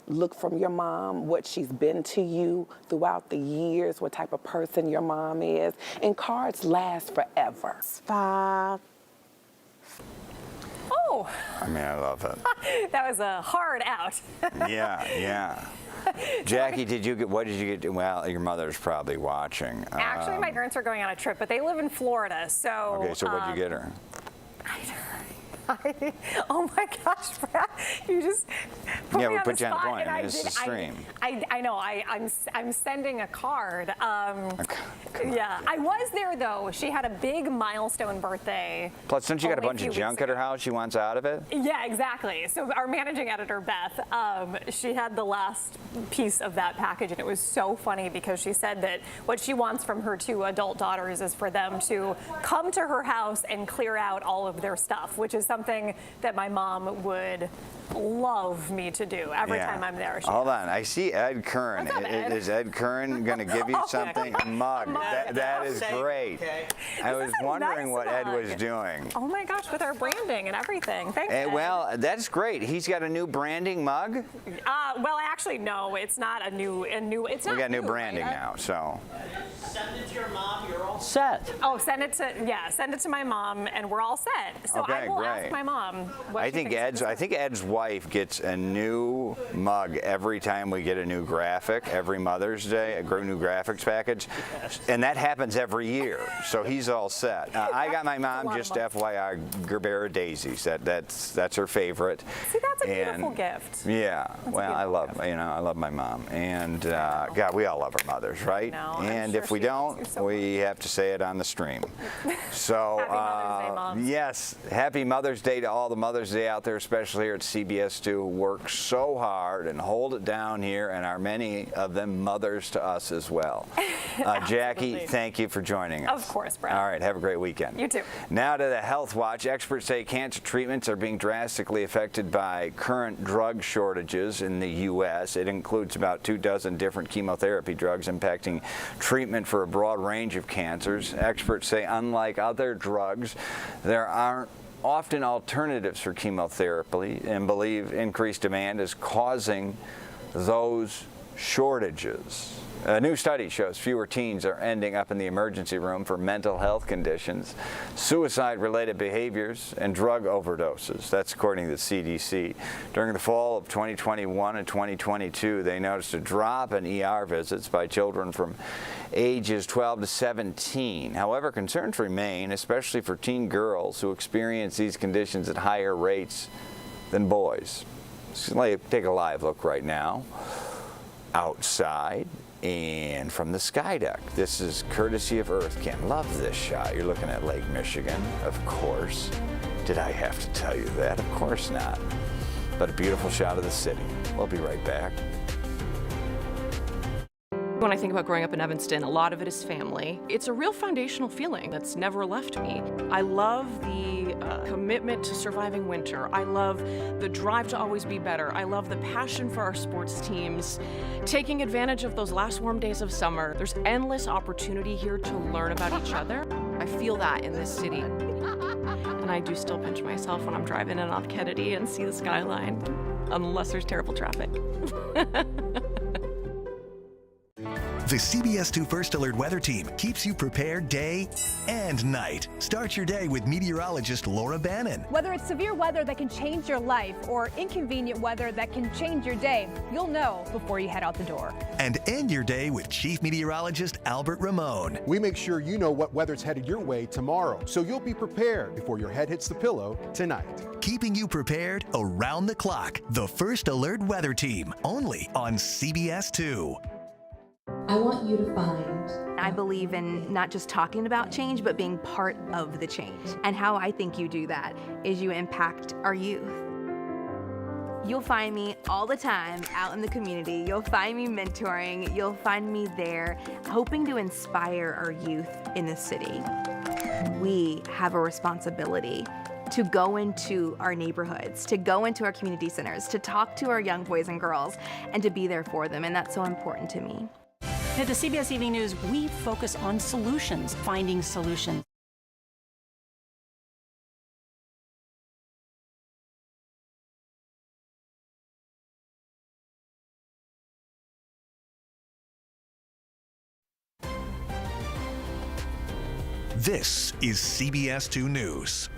look from your mom, what she's been to you throughout the years, what type of person your mom is. And cards last forever. 5. Oh. I mean, I love it. That was a hard out. Yeah. Jackie, what did you get? Well, your mother's probably watching. Actually, my parents are going on a trip, but they live in Florida, so. Okay, so what'd you get her? Oh my gosh, Brad, you just put me on put the you on the spot, point. and I mean, this is a stream. I know. I'm sending a card. Yeah, I was there though. She had a big milestone birthday. Plus, don't you got a bunch of junk at her house she wants out of it? Yeah, exactly. So our managing editor, Beth, she had the last piece of that package, and it was so funny because she said that what she wants from her 2 adult daughters is for them to come to her house and clear out all of their stuff, which is something that my mom would love me to do every time I'm there. Hold on, I see Ed Curran. What's up, Ed? Is Ed Curran going to give you something? A mug. That is great. Okay. I was wondering what Ed was doing. Oh my gosh, with our branding and everything. Thanks, Ed. Well, that's great. He's got a new branding mug. Well, actually, no, it's not a new. It's not. We got new branding now, so. Send it to your mom. You're all set. Oh, send it to my mom, and we're all set. So Okay, I will great. ask my mom. What I she think thinks of Ed's wife gets a new mug every time we get a new graphic, every Mother's Day, a new graphics package, and that happens every year. So he's all set. I got my mom, just FYI, Gerbera daisies. That's her favorite. See, that's a beautiful gift. Yeah. Well, I love my mom, and God, we all love our mothers, right? And if we don't, we have to say it on the stream. So Happy Mother's Day, Moms. yes, happy Mother's Day to all the Mother's Day out there, especially here at CBS 2, who work so hard and hold it down here, and are many of them mothers to us as well. Jackie, thank you for joining us. Of course, Brad. All right, have a great weekend. You too. Now to the Health Watch. Experts say cancer treatments are being drastically affected by current drug shortages in the U.S. It includes about 24 different chemotherapy drugs impacting treatment for a broad range of cancers. Experts say unlike other drugs, there aren't often alternatives for chemotherapy, and believe increased demand is causing those shortages. A new study shows fewer teens are ending up in the emergency room for mental health conditions, suicide-related behaviors, and drug overdoses. That's according to the CDC. During the fall of 2021 and 2022, they noticed a drop in ER visits by children from ages 12 to 17. However, concerns remain, especially for teen girls who experience these conditions at higher rates than boys. So let's take a live look right now outside and from the sky deck. This is courtesy of EarthCam. Love this shot. You're looking at Lake Michigan, of course. Did I have to tell you that? Of course not. But a beautiful shot of the city. We'll be right back. When I think about growing up in Evanston, a lot of it is family. It's a real foundational feeling that's never left me. I love the commitment to surviving winter. I love the drive to always be better. I love the passion for our sports teams, taking advantage of those last warm days of summer. There's endless opportunity here to learn about each other. I feel that in this city. And I do still pinch myself when I'm driving in off Kennedy and see the skyline, unless there's terrible traffic. The CBS 2 First Alert Weather Team keeps you prepared day and night. Start your day with meteorologist Laura Bannon. Whether it's severe weather that can change your life or inconvenient weather that can change your day, you'll know before you head out the door. And end your day with Chief Meteorologist Albert Ramon. We make sure you know what weather's headed your way tomorrow, so you'll be prepared before your head hits the pillow tonight. Keeping you prepared around the clock. The First Alert Weather Team, only on CBS 2. I want you to find. I believe in not just talking about change, but being part of the change. And how I think you do that is you impact our youth. You'll find me all the time out in the community. You'll find me mentoring. You'll find me there, hoping to inspire our youth in the city. We have a responsibility to go into our neighborhoods, to go into our community centers, to talk to our young boys and girls, and to be there for them. And that's so important to me. At the CBS Evening News, we focus on solutions, finding solutions. This is CBS 2 News.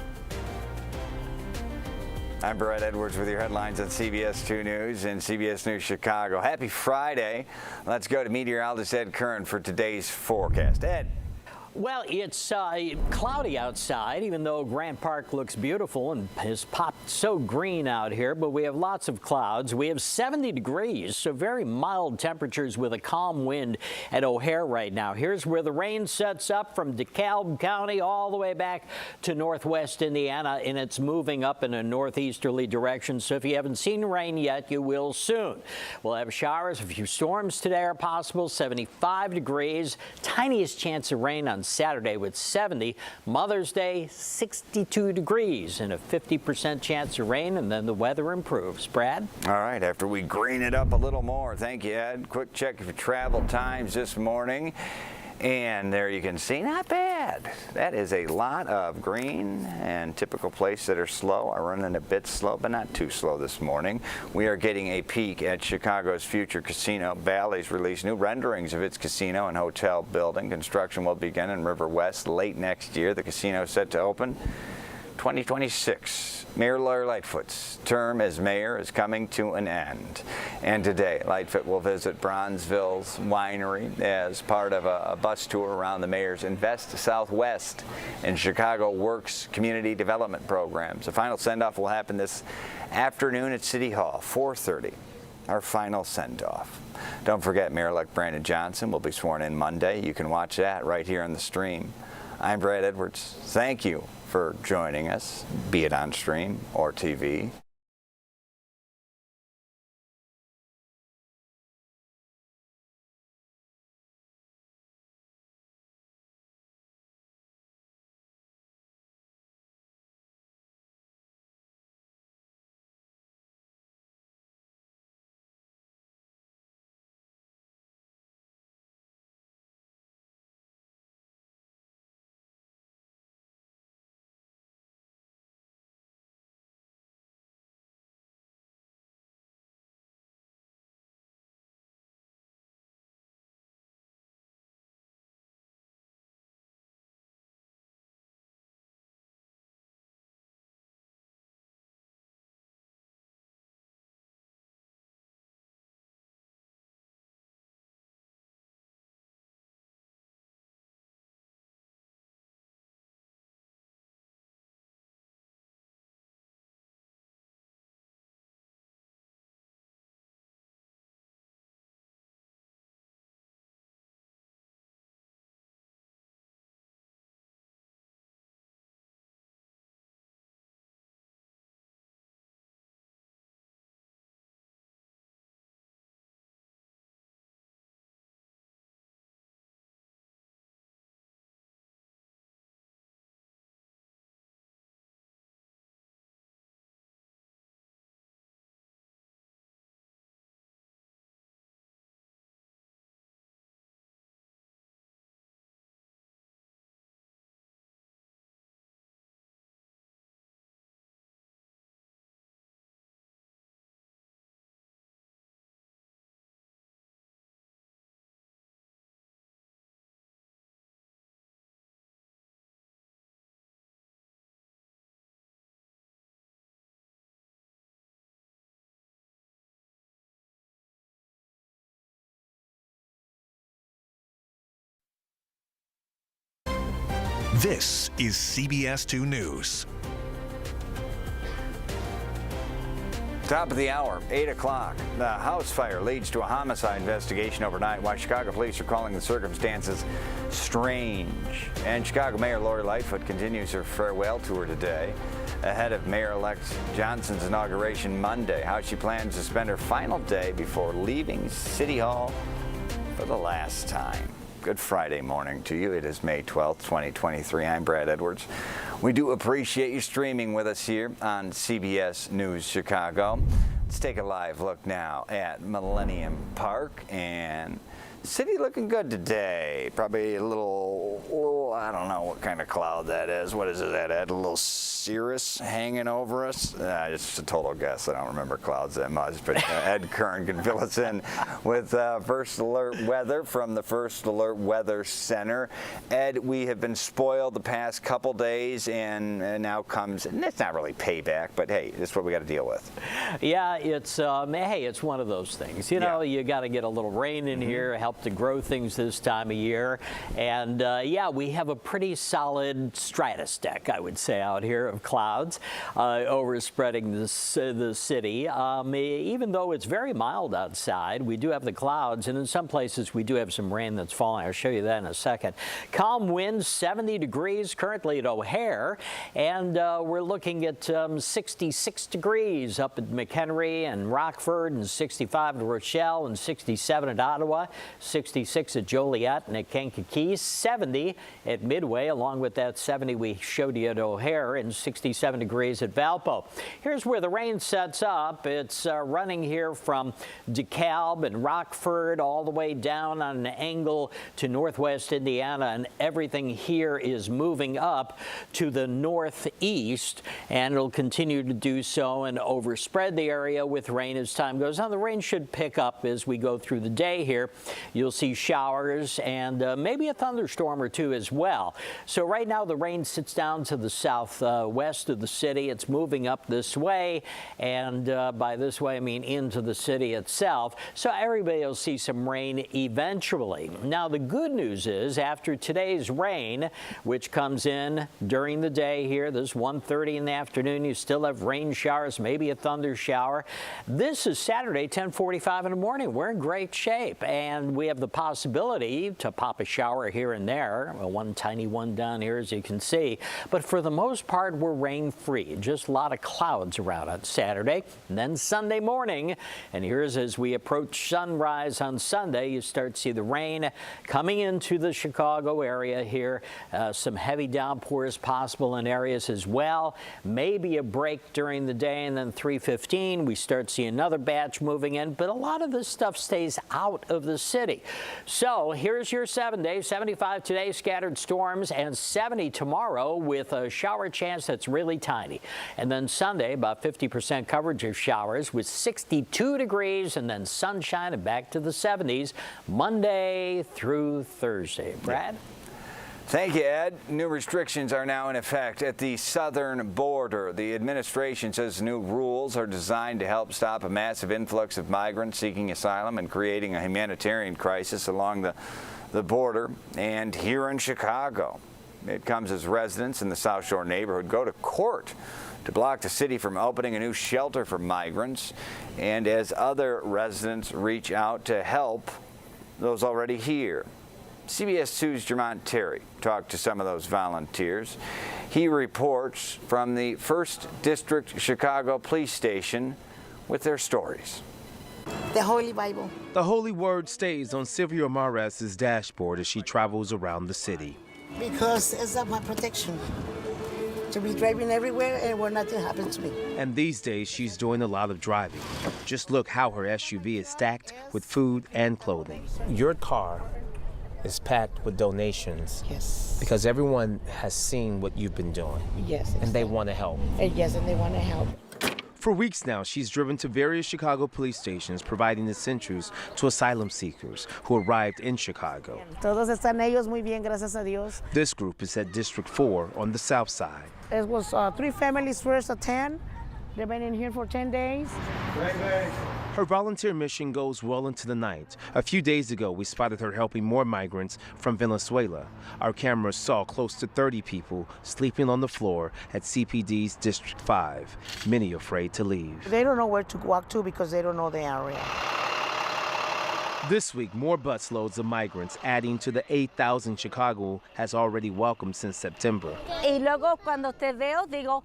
I'm Brett Edwards with your headlines on CBS 2 News and CBS News Chicago. Happy Friday. Let's go to meteorologist Ed Curran for today's forecast. Ed. Well, it's cloudy outside, even though Grant Park looks beautiful and has popped so green out here, but we have lots of clouds. We have 70 degrees, so very mild temperatures with a calm wind at O'Hare right now. Here's where the rain sets up from DeKalb County all the way back to northwest Indiana, and it's moving up in a northeasterly direction, so if you haven't seen rain yet, you will soon. We'll have showers. A few storms today are possible, 75 degrees, tiniest chance of rain on Saturday with 70. Mother's Day, 62 degrees and a 50% chance of rain, and then the weather improves. Brad? All right, after we green it up a little more. Thank you, Ed. Quick check of your travel times this morning. And there you can see, not bad. That is a lot of green, and typical places that are slow are running a bit slow, but not too slow this morning. We are getting a peek at Chicago's future casino. Bally's released new renderings of its casino and hotel building. Construction will begin in River West late next year. The casino is set to open 2026. Mayor Lori Lightfoot's term as mayor is coming to an end. And today, Lightfoot will visit Bronzeville's winery as part of a bus tour around the mayor's Invest Southwest and Chicago Works community development programs. The final send-off will happen this afternoon at City Hall, 4:30. Our final send-off. Don't forget, Mayor-elect Brandon Johnson will be sworn in Monday. You can watch that right here on the stream. I'm Brad Edwards. Thank you for joining us, be it on stream or TV. This is CBS 2 News. Top of the hour, 8 o'clock. The house fire leads to a homicide investigation overnight, while Chicago police are calling the circumstances strange. And Chicago Mayor Lori Lightfoot continues her farewell tour today, ahead of Mayor-elect Johnson's inauguration Monday. How she plans to spend her final day before leaving City Hall for the last time. Good Friday morning to you. It is May 12th, 2023. I'm Brad Edwards. We do appreciate you streaming with us here on CBS News Chicago. Let's take a live look now at Millennium Park and City looking good today. Probably a little, I don't know what kind of cloud that is. What is it, Ed? A little cirrus hanging over us? It's a total guess. I don't remember clouds that much, but Ed Curran can fill us in with First Alert weather from the First Alert Weather Center. Ed, we have been spoiled the past couple days, and now comes, and it's not really payback, but hey, this is what we got to deal with. Yeah, it's hey, it's one of those things. You know, you got to get a little rain in here, help to grow things this time of year, and yeah, we have a pretty solid stratus deck, I would say, out here of clouds overspreading the city. Even though it's very mild outside, we do have the clouds, and in some places we do have some rain that's falling. I'll show you that in a second. Calm winds, 70 degrees currently at O'Hare, and we're looking at 66 degrees up at McHenry and Rockford, and 65 at Rochelle, and 67 at Ottawa, 66 at Joliet and at Kankakee, 70 at Midway, along with that 70 we showed you at O'Hare, and 67 degrees at Valpo. Here's where the rain sets up. It's running here from DeKalb and Rockford all the way down on an angle to northwest Indiana, and everything here is moving up to the northeast, and it'll continue to do so and overspread the area with rain as time goes on. The rain should pick up as we go through the day here. You'll see showers and maybe a thunderstorm or two as well. So right now the rain sits down to the southwest of the city. It's moving up this way, and by this way I mean into the city itself. So everybody will see some rain eventually. Now the good news is, after today's rain, which comes in during the day here, this 1:30 in the afternoon, you still have rain showers, maybe a thunder shower. This is Saturday, 10:45 in the morning. We're in great shape, and we have the possibility to pop a shower here and there, one tiny one down here as you can see, but for the most part we're rain free. Just a lot of clouds around on Saturday, and then Sunday morning, and here's as we approach sunrise on Sunday, you start to see the rain coming into the Chicago area here. Some heavy downpours possible in areas as well. Maybe a break during the day, and then 3:15 we start to see another batch moving in, but a lot of this stuff stays out of the city. So here's your 7 days. 75 today, scattered storms, and 70 tomorrow with a shower chance that's really tiny. And then Sunday, about 50% coverage of showers with 62 degrees, and then sunshine and back to the 70s Monday through Thursday. Brad? Thank you, Ed. New restrictions are now in effect at the southern border. The administration says new rules are designed to help stop a massive influx of migrants seeking asylum and creating a humanitarian crisis along the border and here in Chicago. It comes as residents in the South Shore neighborhood go to court to block the city from opening a new shelter for migrants, and as other residents reach out to help those already here. CBS 2's Jermont Terry talked to some of those volunteers. He reports from the 1st District Chicago Police Station with their stories. The Holy Bible. The Holy Word stays on Sylvia Mares' dashboard as she travels around the city. Because it's my protection. To be driving everywhere and where nothing happens to me. And these days, she's doing a lot of driving. Just look how her SUV is stacked with food and clothing. Your car is packed with donations. Yes. Because everyone has seen what you've been doing. Yes. Exactly. And they want to help. Yes, and they want to help. For weeks now, she's driven to various Chicago police stations providing essentials to asylum seekers who arrived in Chicago. Todos están ellos muy bien, gracias a Dios. This group is at District 4 on the south side. It was 3 families first of 10. They've been in here for 10 days. Her volunteer mission goes well into the night. A few days ago, we spotted her helping more migrants from Venezuela. Our cameras saw close to 30 people sleeping on the floor at CPD's District 5, many afraid to leave. They don't know where to walk to because they don't know the area. This week, more busloads of migrants, adding to the 8,000 Chicago has already welcomed since September. Y luego cuando te veo, digo,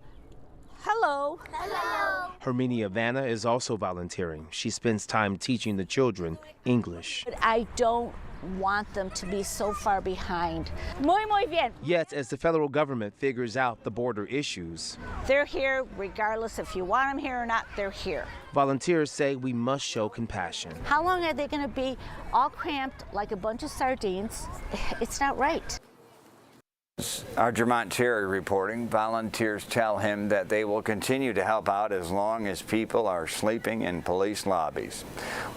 hello. Hello. Herminia Vanna is also volunteering. She spends time teaching the children English. I don't want them to be so far behind. Muy bien. Yet, as the federal government figures out the border issues, they're here regardless if you want them here or not, they're here. Volunteers say we must show compassion. How long are they going to be all cramped like a bunch of sardines? It's not right. Our Jermont Cherry reporting. Volunteers tell him that they will continue to help out as long as people are sleeping in police lobbies.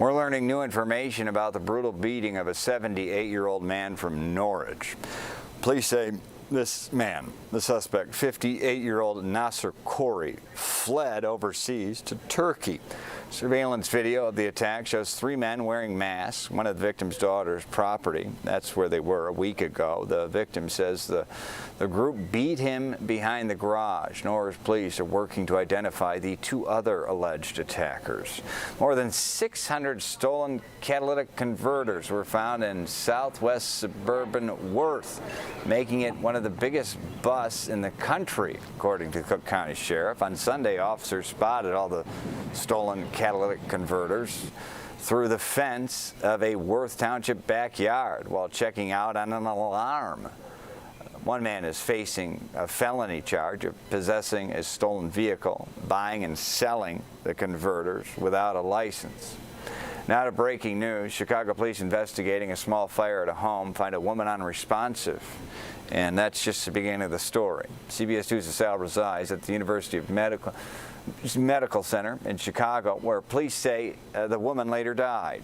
We're learning new information about the brutal beating of a 78-year-old man from Norridge. Police say this man, the suspect, 58-year-old Nasser Khoury, fled overseas to Turkey. Surveillance video of the attack shows 3 men wearing masks, one of the victim's daughter's property. That's where they were a week ago. The victim says the group beat him behind the garage. Norridge police are working to identify the 2 other alleged attackers. More than 600 stolen catalytic converters were found in southwest suburban Worth, making it one of the biggest busts in the country, according to Cook County Sheriff. On Sunday, officers spotted all the stolen catalytic converters through the fence of a Worth Township backyard while checking out on an alarm. One man is facing a felony charge of possessing a stolen vehicle, buying and selling the converters without a license. Now to breaking news. Chicago police investigating a small fire at a home find a woman unresponsive. And that's just the beginning of the story. CBS News' Sal resides at the University of Medical Center in Chicago, where police say the woman later died.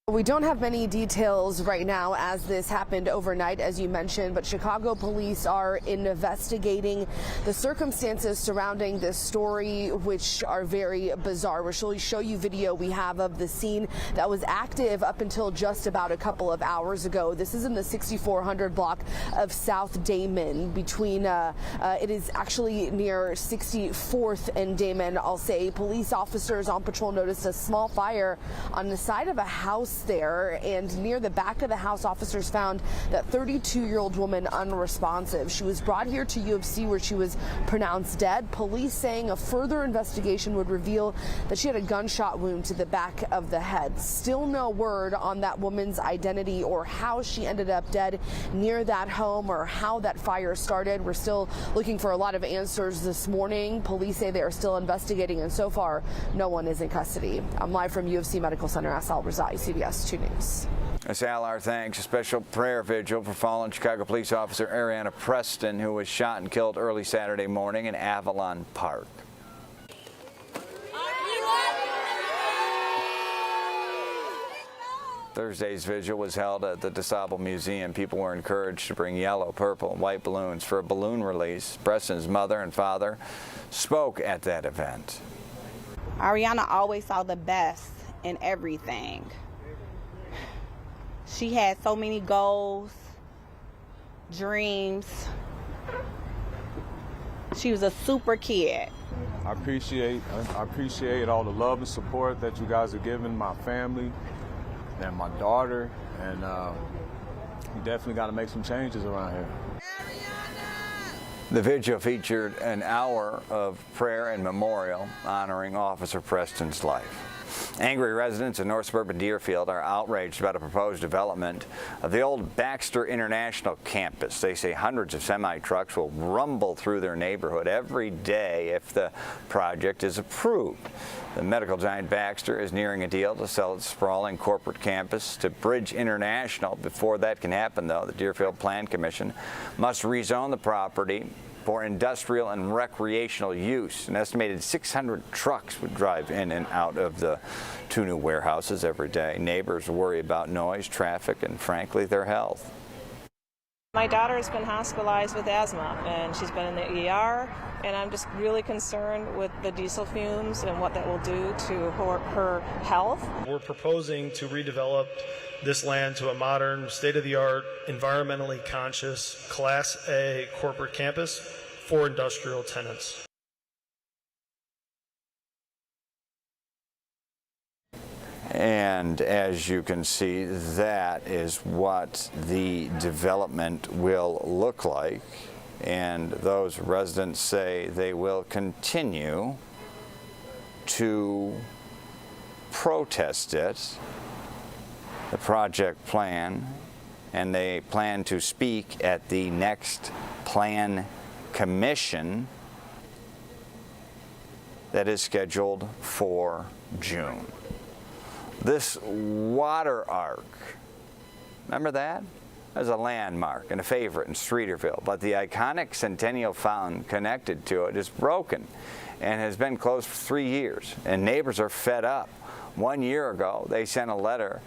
We don't have many details right now as this happened overnight, as you mentioned, but Chicago police are investigating the circumstances surrounding this story, which are very bizarre. We'll show you video we have of the scene that was active up until just about a couple of hours ago. This is in the 6400 block of South Damon between, it is actually near 64th and Damon. I'll say police officers on patrol noticed a small fire on the side of a house there, and near the back of the house, officers found that 32-year-old woman unresponsive. She was brought here to U of C where she was pronounced dead. Police saying a further investigation would reveal that she had a gunshot wound to the back of the head. Still no word on that woman's identity or how she ended up dead near that home or how that fire started. We're still looking for a lot of answers this morning. Police say they are still investigating, and so far, no one is in custody. I'm live from U of C Medical Center. Sal Razai, CBS 2 News. Sal, our thanks. A special prayer vigil for fallen Chicago police officer Ariana Preston, who was shot and killed early Saturday morning in Avalon Park. Thursday's vigil was held at the DeSable Museum. People were encouraged to bring yellow, purple, and white balloons for a balloon release. Preston's mother and father spoke at that event. Ariana always saw the best in everything. She had so many goals, dreams. She was a super kid. I appreciate all the love and support that you guys are giving my family and my daughter, and we definitely got to make some changes around here. The vigil featured an hour of prayer and memorial honoring Officer Preston's life. Angry residents in North Suburban Deerfield are outraged about a proposed development of the old Baxter International campus. They say hundreds of semi-trucks will rumble through their neighborhood every day if the project is approved. The medical giant Baxter is nearing a deal to sell its sprawling corporate campus to Bridge International. Before that can happen, though, the Deerfield Plan Commission must rezone the property for industrial and recreational use. An estimated 600 trucks would drive in and out of the 2 new warehouses every day. Neighbors worry about noise, traffic, and frankly, their health. My daughter has been hospitalized with asthma, and she's been in the ER, and I'm just really concerned with the diesel fumes and what that will do to her health. We're proposing to redevelop this land to a modern, state-of-the-art, environmentally conscious, Class A corporate campus for industrial tenants. And as you can see, that is what the development will look like. And those residents say they will continue to protest it, the project plan, and they plan to speak at the next Plan Commission that is scheduled for June. This water arc, remember that? There's a landmark and a favorite in Streeterville, but the iconic Centennial Fountain connected to it is broken and has been closed for 3 years, and neighbors are fed up. 1 year ago, they sent a letter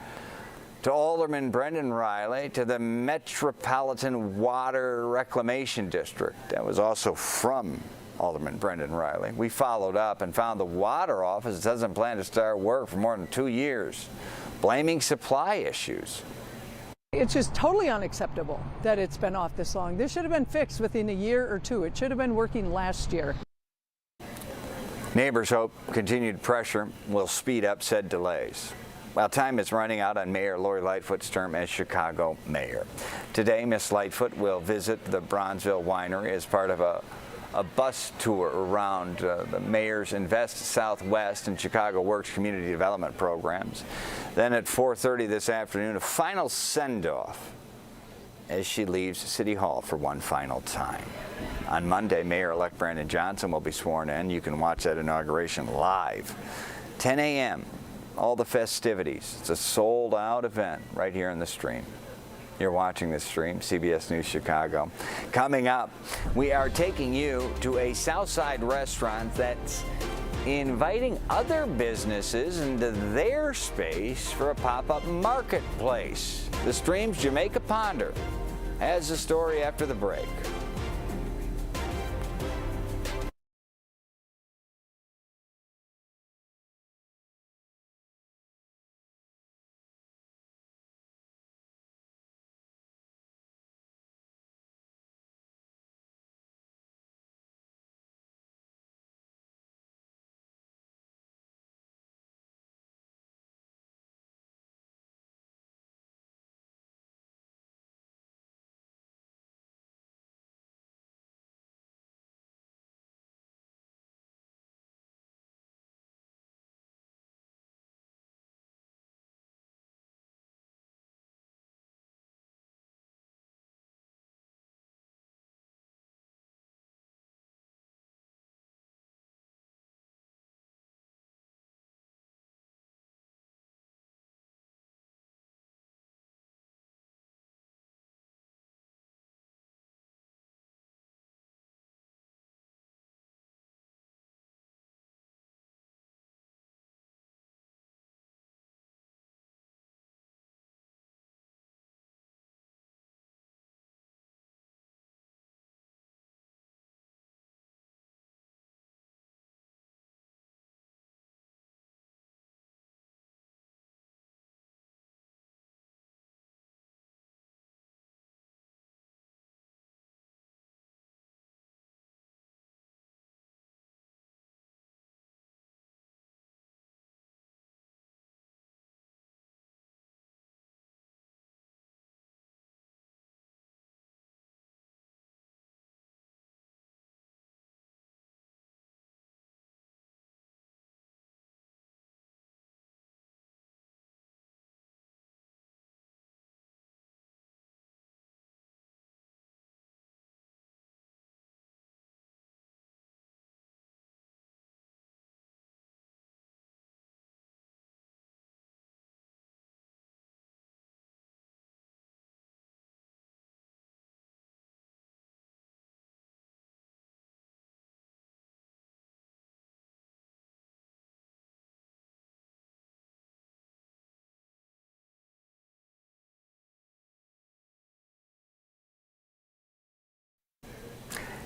to Alderman Brendan Riley to the Metropolitan Water Reclamation District. That was also from Alderman Brendan Riley. We followed up and found the water office doesn't plan to start work for more than 2 years, blaming supply issues. It's just totally unacceptable that it's been off this long. This should have been fixed within a year or two. It should have been working last year. Neighbors hope continued pressure will speed up said delays. While time is running out on Mayor Lori Lightfoot's term as Chicago mayor. Today, Ms. Lightfoot will visit the Bronzeville Winery as part of a bus tour around the mayor's Invest Southwest and Chicago Works community development programs. Then at 4:30 this afternoon, a final send-off as she leaves City Hall for one final time. On Monday, Mayor-elect Brandon Johnson will be sworn in. You can watch that inauguration live. 10 a.m., all the festivities. It's a sold-out event right here in the stream. You're watching this stream, CBS News Chicago. Coming up, we are taking you to a Southside restaurant that's inviting other businesses into their space for a pop-up marketplace. The stream's Jamaica Ponder has the story after the break.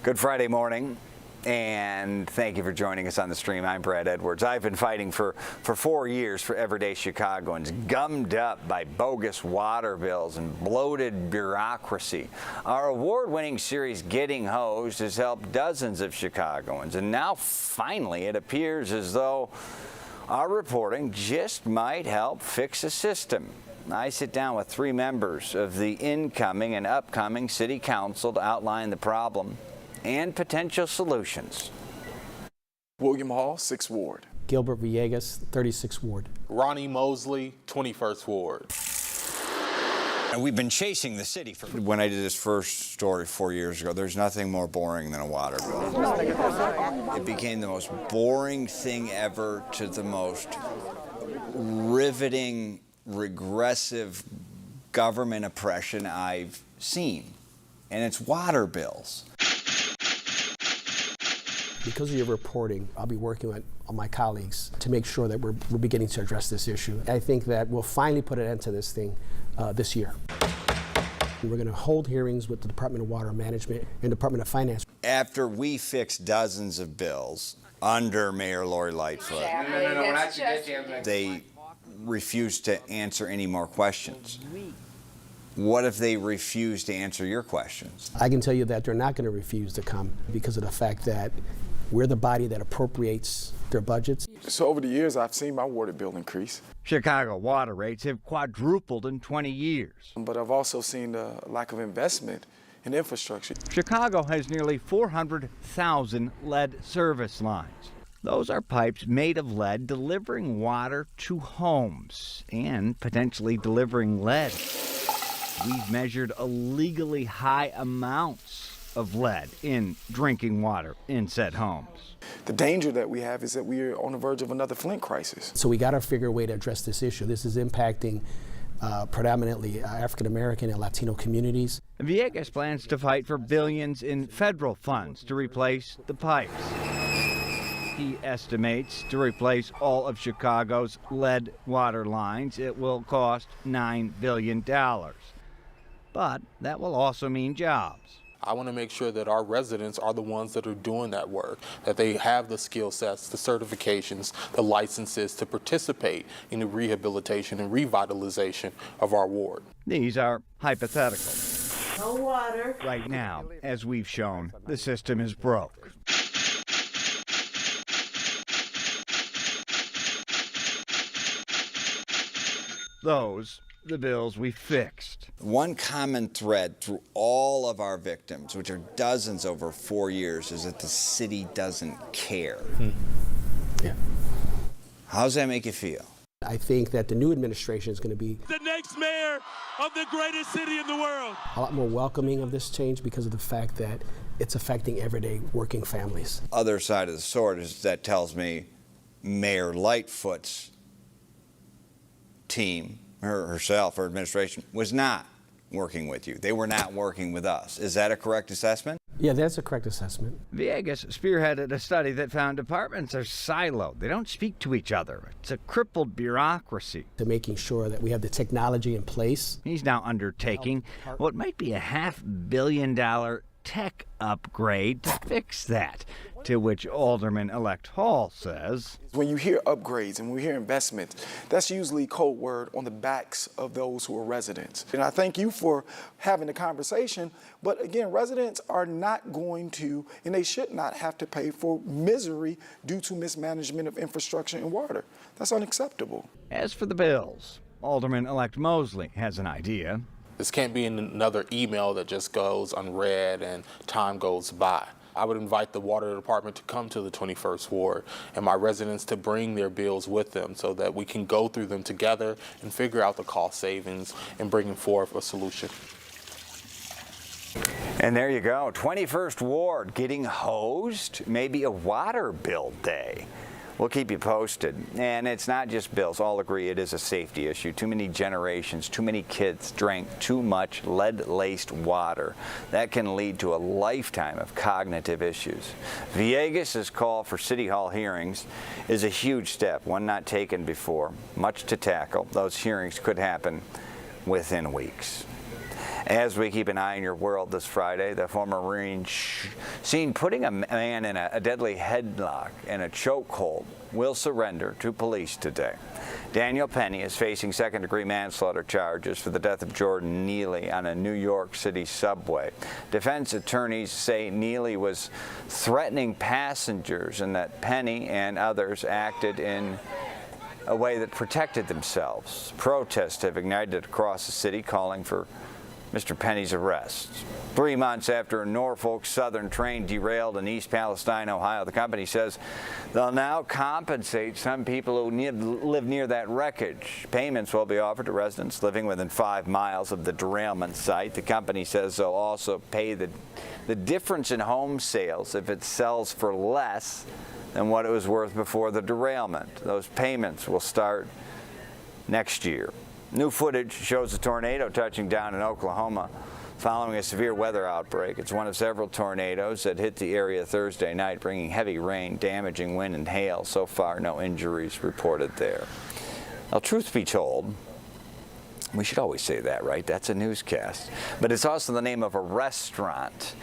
Good Friday morning, and thank you for joining us on the stream. I'm Brad Edwards. I've been fighting for 4 years for everyday Chicagoans, gummed up by bogus water bills and bloated bureaucracy. Our award-winning series, Getting Hosed, has helped dozens of Chicagoans, and now finally it appears as though our reporting just might help fix a system. I sit down with 3 members of the incoming and upcoming City Council to outline the problem and potential solutions. William Hall, 6th Ward. Gilbert Villegas, 36th Ward. Ronnie Mosley, 21st Ward. And we've been chasing the city for... When I did this first story 4 years ago, there's nothing more boring than a water bill. It became the most boring thing ever to the most riveting, regressive government oppression I've seen. And it's water bills. Because of your reporting, I'll be working with my colleagues to make sure that we're beginning to address this issue. I think that we'll finally put an end to this thing this year. We're going to hold hearings with the Department of Water Management and Department of Finance. After we fixed dozens of bills under Mayor Lori Lightfoot, they refused to answer any more questions. What if they refuse to answer your questions? I can tell you that they're not going to refuse to come because of the fact that we're the body that appropriates their budgets. So over the years, I've seen my water bill increase. Chicago water rates have quadrupled in 20 years. But I've also seen the lack of investment in infrastructure. Chicago has nearly 400,000 lead service lines. Those are pipes made of lead delivering water to homes and potentially delivering lead. We've measured illegally high amounts of lead in drinking water in said homes. The danger that we have is that we are on the verge of another Flint crisis. So we got to figure a way to address this issue. This is impacting predominantly African American and Latino communities. Villegas plans to fight for billions in federal funds to replace the pipes. He estimates to replace all of Chicago's lead water lines, it will cost $9 billion. But that will also mean jobs. I want to make sure that our residents are the ones that are doing that work, that they have the skill sets, the certifications, the licenses to participate in the rehabilitation and revitalization of our ward. These are hypothetical. No water. Right now, as we've shown, the system is broke. Those the bills we fixed. One common thread through all of our victims, which are dozens over 4 years, is that the city doesn't care. Yeah. How does that make you feel? I think that the new administration is going to be the next mayor of the greatest city in the world. A lot more welcoming of this change because of the fact that it's affecting everyday working families. Other side of the sword is that tells me Mayor Lightfoot's team, herself, her administration, was not working with you. They were not working with us. Is that a correct assessment? Yeah, that's a correct assessment. Villegas spearheaded a study that found departments are siloed. They don't speak to each other. It's a crippled bureaucracy. To making sure that we have the technology in place. He's now undertaking what might be a $500 million tech upgrade to fix that, to which Alderman-elect Hall says, when you hear upgrades and we hear investment, that's usually code word on the backs of those who are residents. And I thank you for having the conversation, but again, residents are not going to, and they should not have to pay for misery due to mismanagement of infrastructure and water. That's unacceptable. As for the bills, Alderman-elect Mosley has an idea. This can't be another email that just goes unread and time goes by. I would invite the water department to come to the 21st Ward and my residents to bring their bills with them so that we can go through them together and figure out the cost savings and bring forth a solution. And there you go, 21st Ward getting hosed, maybe a water bill day. We'll keep you posted. And it's not just bills. All agree it is a safety issue. Too many generations, too many kids drank too much lead-laced water. That can lead to a lifetime of cognitive issues. Villegas' call for City Hall hearings is a huge step, one not taken before. Much to tackle. Those hearings could happen within weeks. As we keep an eye on your world this Friday, the former Marine seen putting a man in a deadly headlock and a chokehold will surrender to police today. Daniel Penny is facing second-degree manslaughter charges for the death of Jordan Neely on a New York City subway. Defense attorneys say Neely was threatening passengers and that Penny and others acted in a way that protected themselves. Protests have ignited across the city calling for Mr. Penny's arrest. 3 months after a Norfolk Southern train derailed in East Palestine, Ohio, the company says they'll now compensate some people who live near that wreckage. Payments will be offered to residents living within 5 miles of the derailment site. The company says they'll also pay the difference in home sales if it sells for less than what it was worth before the derailment. Those payments will start next year. New footage shows a tornado touching down in Oklahoma following a severe weather outbreak. It's one of several tornadoes that hit the area Thursday night, bringing heavy rain, damaging wind and hail. So far, no injuries reported there. Now, truth be told, we should always say that, right? That's a newscast. But it's also the name of a restaurant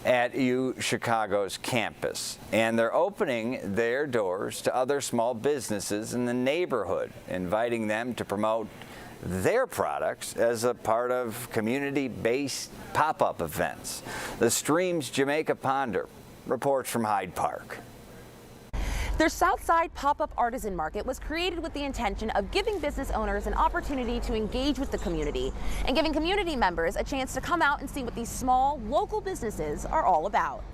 at Chicago's campus, and they're opening their doors to other small businesses in the neighborhood, inviting them to promote their products as a part of community-based pop-up events. The Stream's Jamaica Ponder reports from Hyde Park. Their Southside pop-up artisan market was created with the intention of giving business owners an opportunity to engage with the community and giving community members a chance to come out and see what these small, local businesses are all about.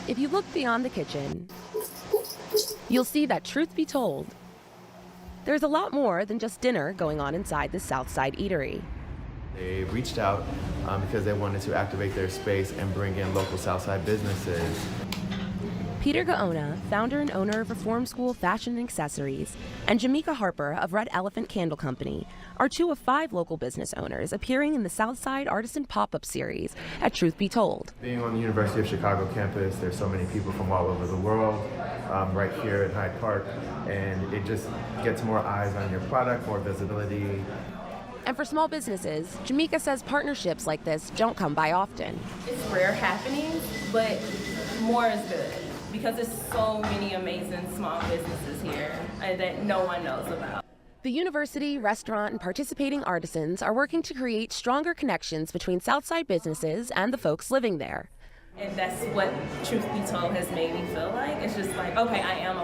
If you look beyond the kitchen, you'll see that, truth be told, there's a lot more than just dinner going on inside the Southside Eatery. They reached out because they wanted to activate their space and bring in local Southside businesses. Peter Gaona, founder and owner of Reform School Fashion and Accessories, and Jamaica Harper of Red Elephant Candle Company are 2 of 5 local business owners appearing in the Southside Artisan Pop-Up Series at Truth Be Told. Being on the University of Chicago campus, there's so many people from all over the world right here at Hyde Park, and it just gets more eyes on your product, more visibility. And for small businesses, Jamaica says partnerships like this don't come by often. It's rare happenings, but more is good, because there's so many amazing small businesses here that no one knows about. The university, restaurant, and participating artisans are working to create stronger connections between Southside businesses and the folks living there. And that's what Truth Be Told has made me feel like. It's just like, okay, I am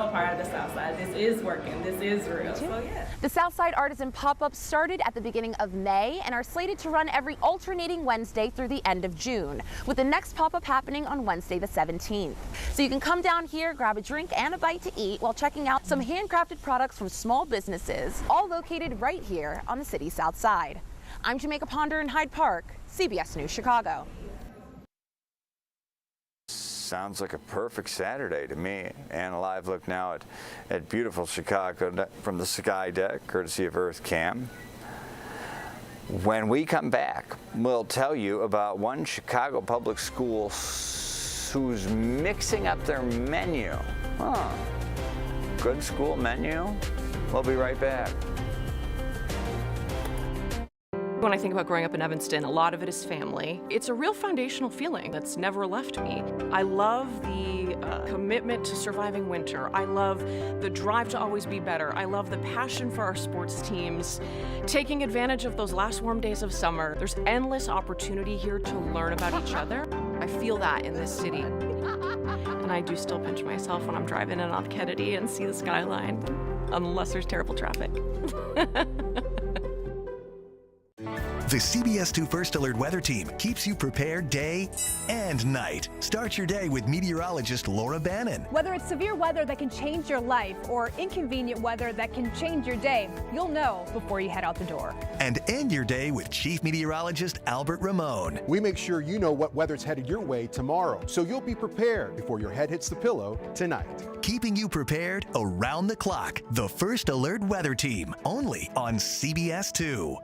a part of the Southside. This is working. This is real. So yeah. The Southside Artisan Pop-Ups started at the beginning of May and are slated to run every alternating Wednesday through the end of June, with the next pop-up happening on Wednesday the 17th. So you can come down here, grab a drink and a bite to eat while checking out some handcrafted products from small businesses, all located right here on the city's South Side. I'm Jamaica Ponder in Hyde Park, CBS News Chicago. Sounds like a perfect Saturday to me. And a live look now at beautiful Chicago from the sky deck, courtesy of Earth Cam. When we come back, we'll tell you about one Chicago public school who's mixing up their menu. Good school menu? We'll be right back. When I think about growing up in Evanston, a lot of it is family. It's a real foundational feeling that's never left me. I love the commitment to surviving winter. I love the drive to always be better. I love the passion for our sports teams, taking advantage of those last warm days of summer. There's endless opportunity here to learn about each other. I feel that in this city. And I do still pinch myself when I'm driving in on Kennedy and see the skyline, unless there's terrible traffic. The CBS 2 First Alert Weather Team keeps you prepared day and night. Start your day with meteorologist Laura Bannon. Whether it's severe weather that can change your life or inconvenient weather that can change your day, you'll know before you head out the door. And end your day with Chief Meteorologist Albert Ramon. We make sure you know what weather's headed your way tomorrow, so you'll be prepared before your head hits the pillow tonight. Keeping you prepared around the clock. The First Alert Weather Team, only on CBS 2.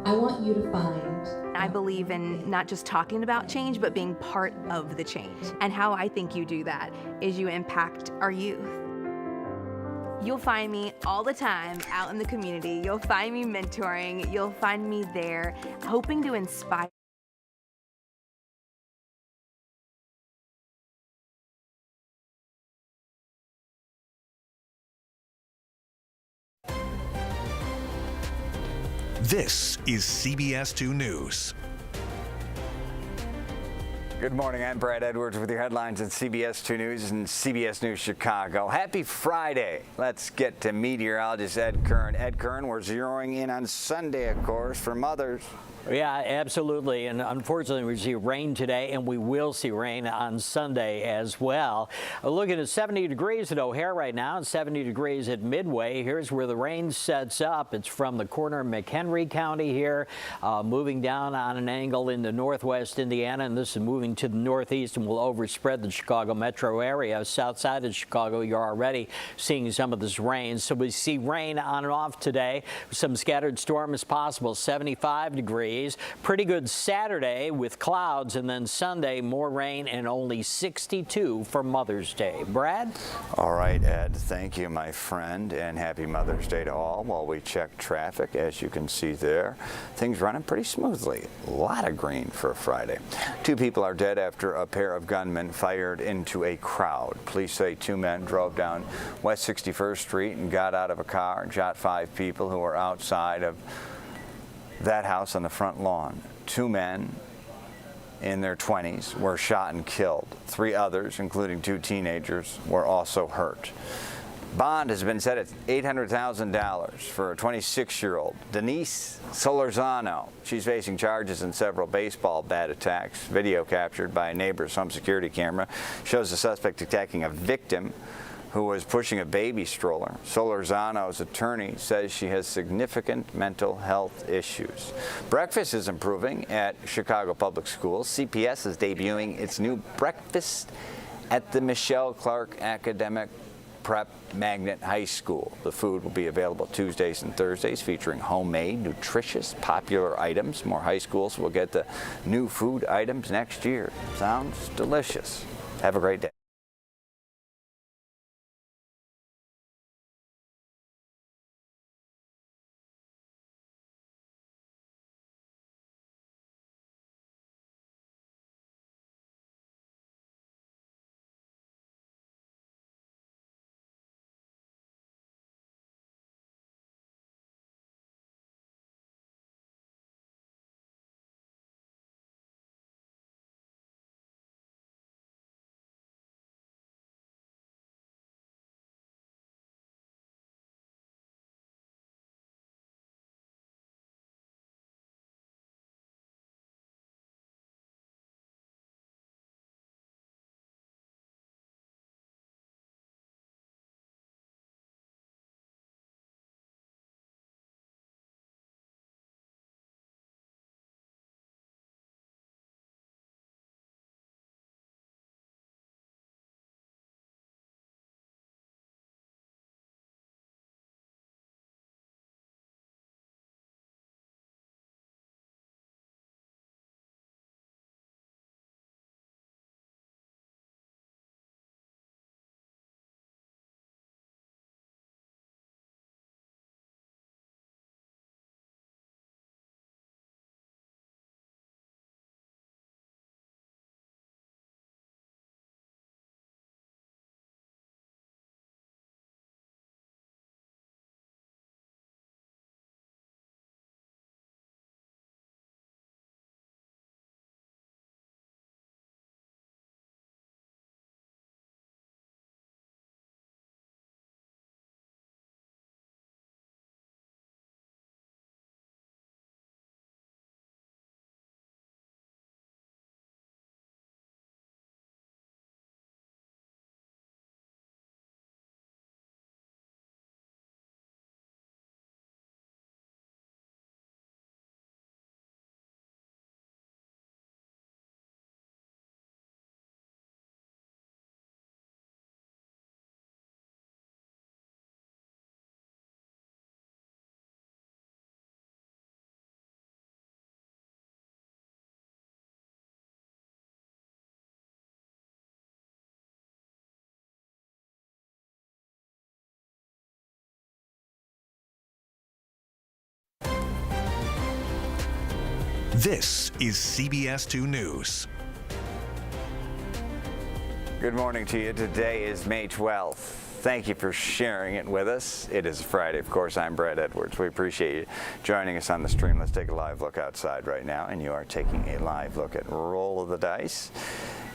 I want you to find. I believe in not just talking about change, but being part of the change. And how I think you do that is you impact our youth. You'll find me all the time out in the community. You'll find me mentoring. You'll find me there, hoping to inspire. This is CBS 2 News. Good morning. I'm Brad Edwards with your headlines at CBS 2 News and CBS News Chicago. Happy Friday. Let's get to meteorologist Ed Curran. Ed Curran, we're zeroing in on Sunday, of course, for mothers. Yeah, absolutely. And unfortunately, we see rain today, and we will see rain on Sunday as well. Looking at 70 degrees at O'Hare right now and 70 degrees at Midway. Here's where the rain sets up. It's from the corner of McHenry County here, moving down on an angle into northwest Indiana, and this is moving to the northeast and will overspread the Chicago metro area. South side of Chicago, you're already seeing some of this rain. So we see rain on and off today. Some scattered storms possible, 75 degrees. Pretty good Saturday with clouds, and then Sunday more rain and only 62 for Mother's Day. Brad? All right, Ed, thank you, my friend, and happy Mother's Day to all. While we check traffic, as you can see there, things running pretty smoothly. A lot of green for a Friday. 2 people are dead after a pair of gunmen fired into a crowd. Police say 2 men drove down West 61st Street and got out of a car and shot 5 people who were outside of that house on the front lawn. 2 men in their 20s were shot and killed. 3 others, including 2 teenagers, were also hurt. Bond has been set at $800,000 for a 26-year-old, Denise Solorzano. She's facing charges in several baseball bat attacks. Video captured by a neighbor's home security camera shows the suspect attacking a victim who was pushing a baby stroller. Solorzano's attorney says she has significant mental health issues. Breakfast is improving at Chicago Public Schools. CPS is debuting its new breakfast at the Michelle Clark Academic Prep Magnet High School. The food will be available Tuesdays and Thursdays, featuring homemade, nutritious, popular items. More high schools will get the new food items next year. Sounds delicious. Have a great day. This is CBS 2 News. Good morning to you. Today is May 12th. thank you for sharing it with us. It is Friday, of course. I'm Brad Edwards. We appreciate you joining us on the stream. Let's take a live look outside right now, and you are taking a live look at Roll of the Dice.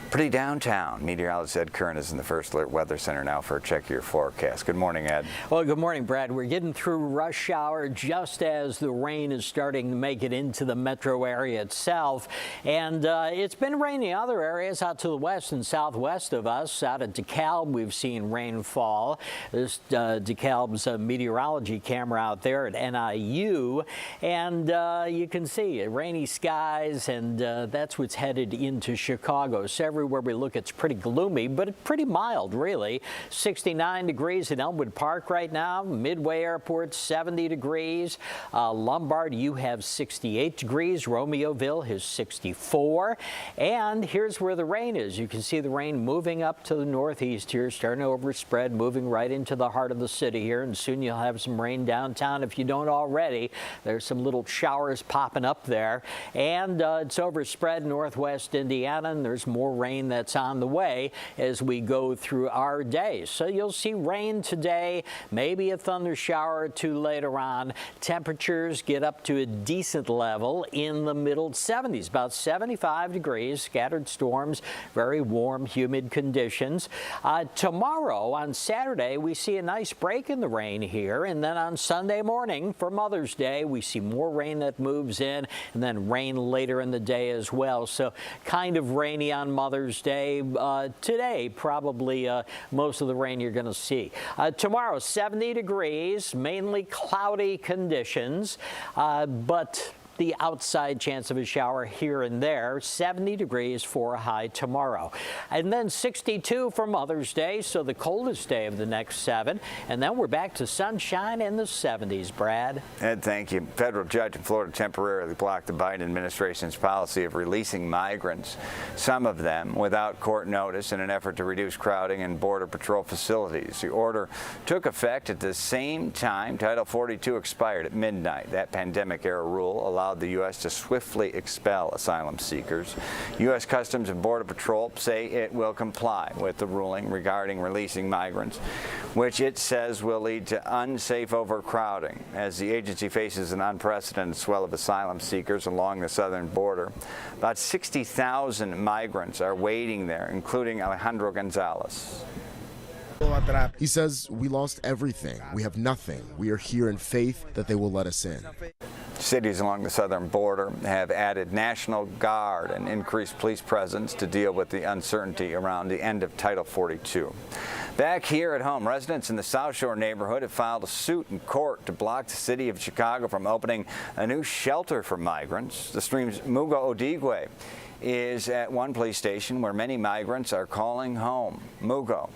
Pretty downtown. Meteorologist Ed Curran is in the First Alert Weather Center now for a check of your forecast. Good morning, Ed. Well, good morning, Brad. We're getting through rush hour just as the rain is starting to make it into the metro area itself. And it's been raining in other areas out to the west and southwest of us. Out at DeKalb, we've seen rainfall. There's DeKalb's meteorology camera out there at NIU. And you can see rainy skies, and that's what's headed into Chicago. So everywhere we look, it's pretty gloomy, but pretty mild, really. 69 degrees in Elmwood Park right now. Midway Airport, 70 degrees. Lombard, you have 68 degrees. Romeoville has 64. And here's where the rain is. You can see the rain moving up to the northeast here, starting to overspread, moving right into the heart of the city here. And soon you'll have some rain downtown if you don't already. There's some little showers popping up there. And it's overspread northwest Indiana, and there's more rain that's on the way as we go through our day. So you'll see rain today, maybe a thunder shower or two later on. Temperatures get up to a decent level in the middle 70s, about 75 degrees, scattered storms, very warm, humid conditions. Tomorrow, on Saturday, we see a nice break in the rain here. And then on Sunday morning for Mother's Day, we see more rain that moves in, and then rain later in the day as well. So kind of rainy on Mother's Day. Today, probably most of the rain you're going to see. Tomorrow, 70 degrees, mainly cloudy conditions, but the outside chance of a shower here and there. 70 degrees for a high tomorrow. And then 62 for Mother's Day, so the coldest day of the next 7. And then we're back to sunshine in the 70s, Brad. Ed, thank you. Federal judge in Florida temporarily blocked the Biden administration's policy of releasing migrants, some of them without court notice, in an effort to reduce crowding in Border Patrol facilities. The order took effect at the same time Title 42 expired at midnight. That pandemic-era rule allowed the U.S. to swiftly expel asylum seekers. U.S. Customs and Border Patrol say it will comply with the ruling regarding releasing migrants, which it says will lead to unsafe overcrowding as the agency faces an unprecedented swell of asylum seekers along the southern border. About 60,000 migrants are waiting there, including Alejandro Gonzalez. He says, "We lost everything. We have nothing. We are here in faith that they will let us in." Cities along the southern border have added National Guard and increased police presence to deal with the uncertainty around the end of Title 42. Back here at home, residents in the South Shore neighborhood have filed a suit in court to block the city of Chicago from opening a new shelter for migrants. The stream's Mugo Odigwe is at one police station where many migrants are calling home. Mugo.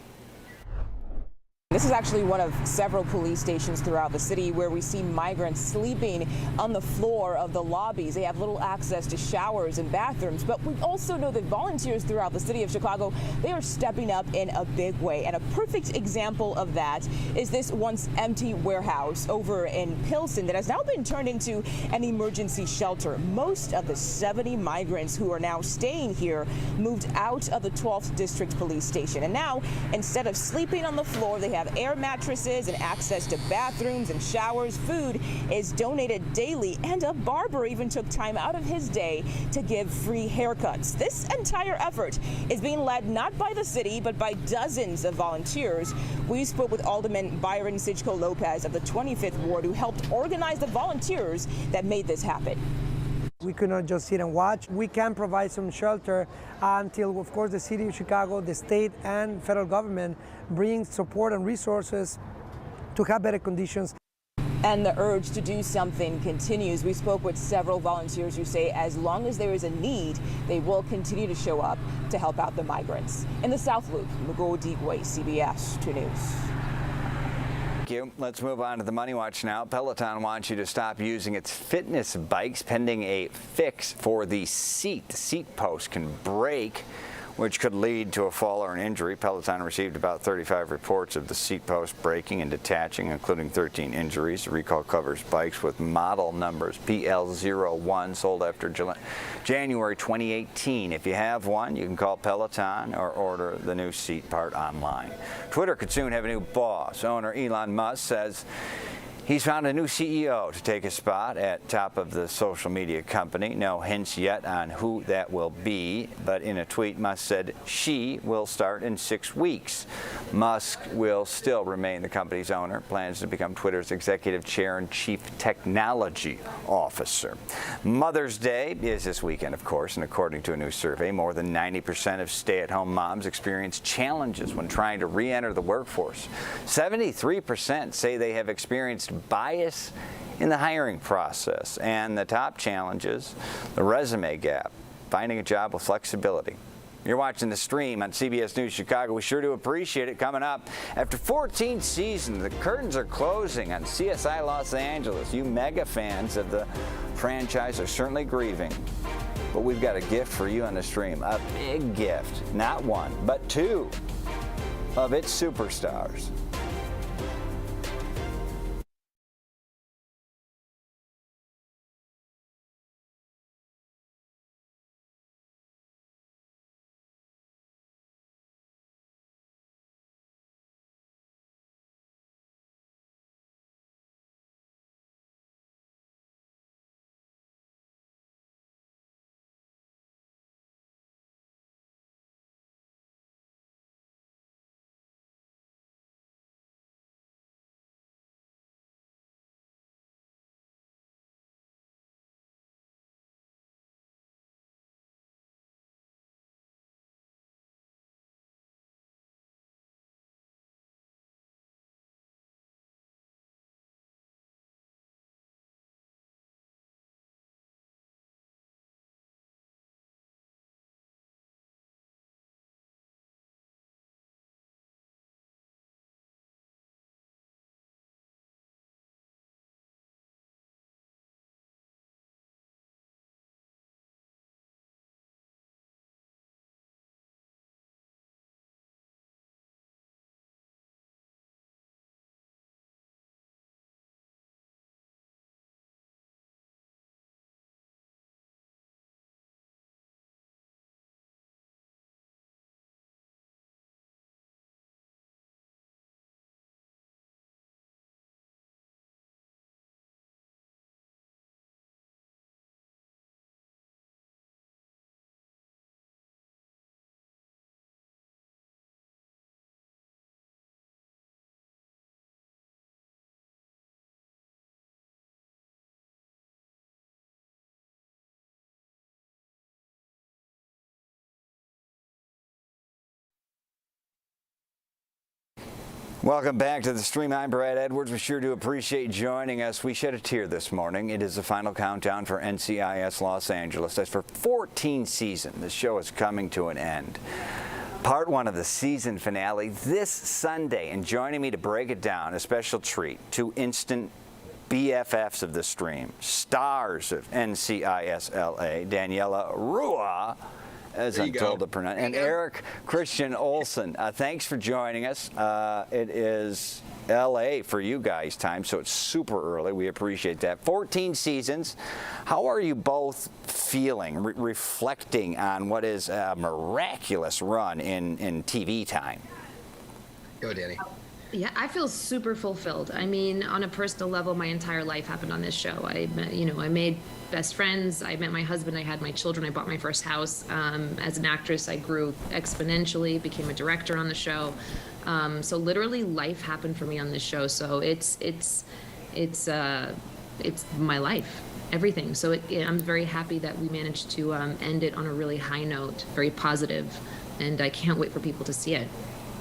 This is actually one of several police stations throughout the city where we see migrants sleeping on the floor of the lobbies. They have little access to showers and bathrooms, but we also know that volunteers throughout the city of Chicago, they are stepping up in a big way. And a perfect example of that is this once empty warehouse over in Pilsen that has now been turned into an emergency shelter. Most of the 70 migrants who are now staying here moved out of the 12th District Police Station. And now, instead of sleeping on the floor, they have air mattresses and access to bathrooms and showers. Food is donated daily, and a barber even took time out of his day to give free haircuts. This entire effort is being led not by the city, but by dozens of volunteers. We spoke with Alderman Byron Sitchko Lopez of the 25th Ward, who helped organize the volunteers that made this happen. We could not just sit and watch. We can provide some shelter until, of course, the city of Chicago, the state and federal government bring support and resources to have better conditions. And the urge to do something continues. We spoke with several volunteers who say as long as there is a need, they will continue to show up to help out the migrants. In the South Loop, Mugo Odigwe, CBS 2 News. You. Let's move on to the Money Watch now. Peloton wants you to stop using its fitness bikes pending a fix for the seat. The seat post can break which could lead to a fall or an injury. Peloton received about 35 reports of the seat post breaking and detaching, including 13 injuries. The recall covers bikes with model numbers PL01 sold after January 2018. If you have one, you can call Peloton or order the new seat part online. Twitter could soon have a new boss. Owner Elon Musk says he's found a new CEO to take his spot at top of the social media company. No hints yet on who that will be, but in a tweet, Musk said she will start in 6 weeks. Musk will still remain the company's owner, plans to become Twitter's executive chair and chief technology officer. Mother's Day is this weekend, of course, and according to a new survey, more than 90% of stay-at-home moms experience challenges when trying to re-enter the workforce. 73% say they have experienced bias in the hiring process, and the top challenges, the resume gap, finding a job with flexibility. You're watching The Stream on CBS News Chicago. We sure do appreciate it. Coming up, after 14 seasons, the curtains are closing on CSI Los Angeles. You mega fans of the franchise are certainly grieving, but we've got a gift for you on The Stream, a big gift, not one, but two of its superstars. Welcome back to The Stream. I'm Brad Edwards. We sure do appreciate joining us. We shed a tear this morning. It is the final countdown for NCIS Los Angeles. As for 14 seasons, the show is coming to an end. Part 1 of the season finale this Sunday. And joining me to break it down, a special treat, two instant BFFs of The Stream, stars of NCIS LA, Daniela Rua, as I'm told to pronounce, and Eric Christian Olsen. Thanks for joining us. It is LA for you guys time, so it's super early. We appreciate that. 14 seasons. How are you both feeling, reflecting on what is a miraculous run in TV time? Go, Danny. Yeah, I feel super fulfilled. I mean, on a personal level, my entire life happened on this show. I made best friends. I met my husband. I had my children. I bought my first house. As an actress, I grew exponentially, became a director on the show. So literally, life happened for me on this show. So it's my life, everything. So I'm very happy that we managed to end it on a really high note, very positive, and I can't wait for people to see it.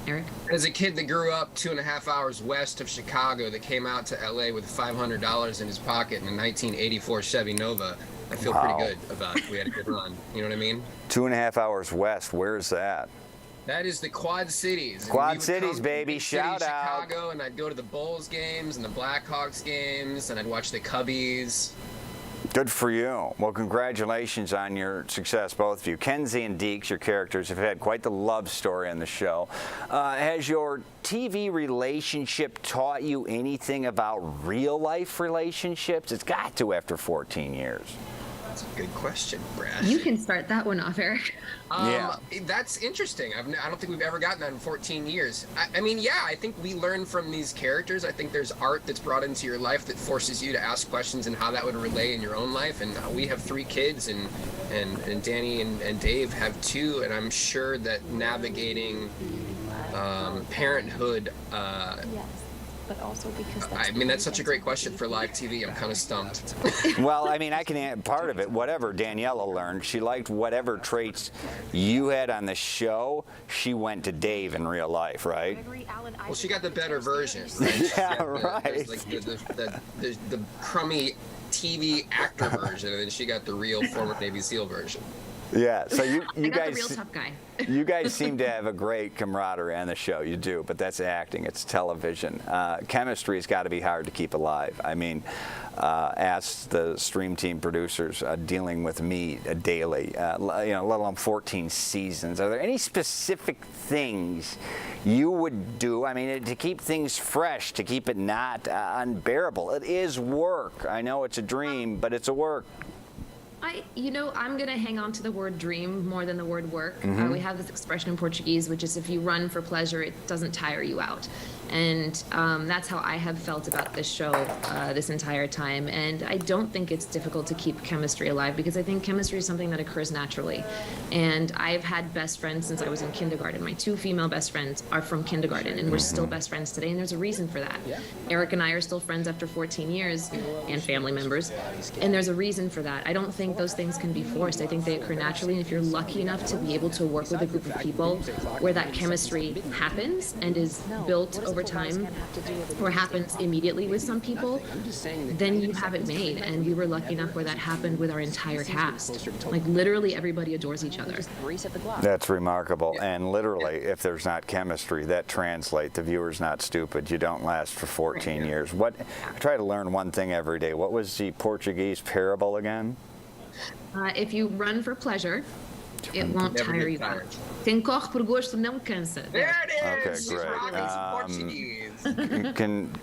Eric? As a kid that grew up 2.5 hours west of Chicago, that came out to LA with $500 in his pocket in a 1984 Chevy Nova, I feel pretty good about it. We had a good run. You know what I mean? 2.5 hours west. Where's that? That is the Quad Cities. Quad Cities, baby. Shout out. Chicago, and I'd go to the Bulls games and the Blackhawks games, and I'd watch the Cubbies. Good for you. Well, congratulations on your success, both of you. Kenzie and Deeks, your characters, have had quite the love story on the show. Has your TV relationship taught you anything about real-life relationships? It's got to after 14 years. That's a good question, Brad. You can start that one off, Eric. Yeah. That's interesting. I don't think we've ever gotten that in 14 years. I mean, yeah, I think we learn from these characters. I think there's art that's brought into your life that forces you to ask questions and how that would relate in your own life. And we have 3 kids, and Danny and Dave have 2, and I'm sure that navigating parenthood. But also because I mean, that's such a great question for live TV. I'm kind of stumped. Well, I mean, I can add part of it. Whatever Daniela learned, she liked whatever traits you had on the show. She went to Dave in real life, right? Well, she got the better version. Right? Yeah, right. Like the crummy TV actor version, and then she got the real former Navy SEAL version. Yeah, so you I got guys, the real tough guy. you guys seem to have a great camaraderie on the show. You do, but that's acting. It's television. Chemistry's got to be hard to keep alive. I mean, ask the stream team producers dealing with me daily. Let alone 14 seasons. Are there any specific things you would do? I mean, to keep things fresh, to keep it not unbearable. It is work. I know it's a dream, but it's a work. I'm going to hang on to the word dream more than the word work. We have this expression in Portuguese, which is if you run for pleasure, it doesn't tire you out. And that's how I have felt about this show this entire time. And I don't think it's difficult to keep chemistry alive, because I think chemistry is something that occurs naturally. And I've had best friends since I was in kindergarten. My 2 female best friends are from kindergarten, and we're still best friends today. And there's a reason for that. Eric and I are still friends after 14 years, and family members. And there's a reason for that. I don't think those things can be forced. I think they occur naturally. And if you're lucky enough to be able to work with a group of people where that chemistry happens and is built over time, or happens immediately with some people, then you have it made. And we were lucky enough where that happened with our entire cast. Like, literally everybody adores each other. That's remarkable. And literally, if there's not chemistry, that translates. The viewer's not stupid. You don't last for 14 years. I try to learn one thing every day. What was the Portuguese parable again? If you run for pleasure, it won't tire you out. Quem corre por gosto não cansa. There it is. Okay, great. Portuguese.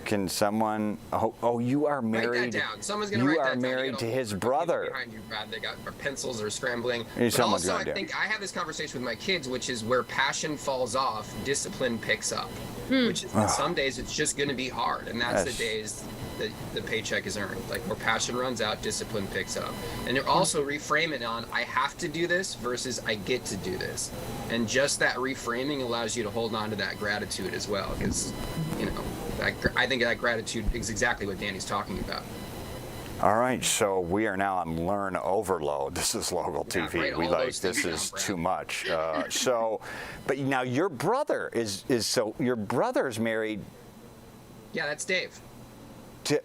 Can someone? Oh, you are married. Write that down. Someone's gonna write that down. You are married to his brother. Behind you, Brad. They got pencils or scrambling. But also, I think I have this conversation with my kids, which is where passion falls off, discipline picks up. Which is some days it's just going to be hard, and that's the days that the paycheck is earned. Like, where passion runs out, discipline picks up. And you also reframe it on, I have to do this versus I get to do this. And just that reframing allows you to hold on to that gratitude as well, because, I think that gratitude is exactly what Danny's talking about. All right, so we are now on learn overload. This is local TV. We like this is too much. But now your brother is your brother's married. Yeah, that's Dave.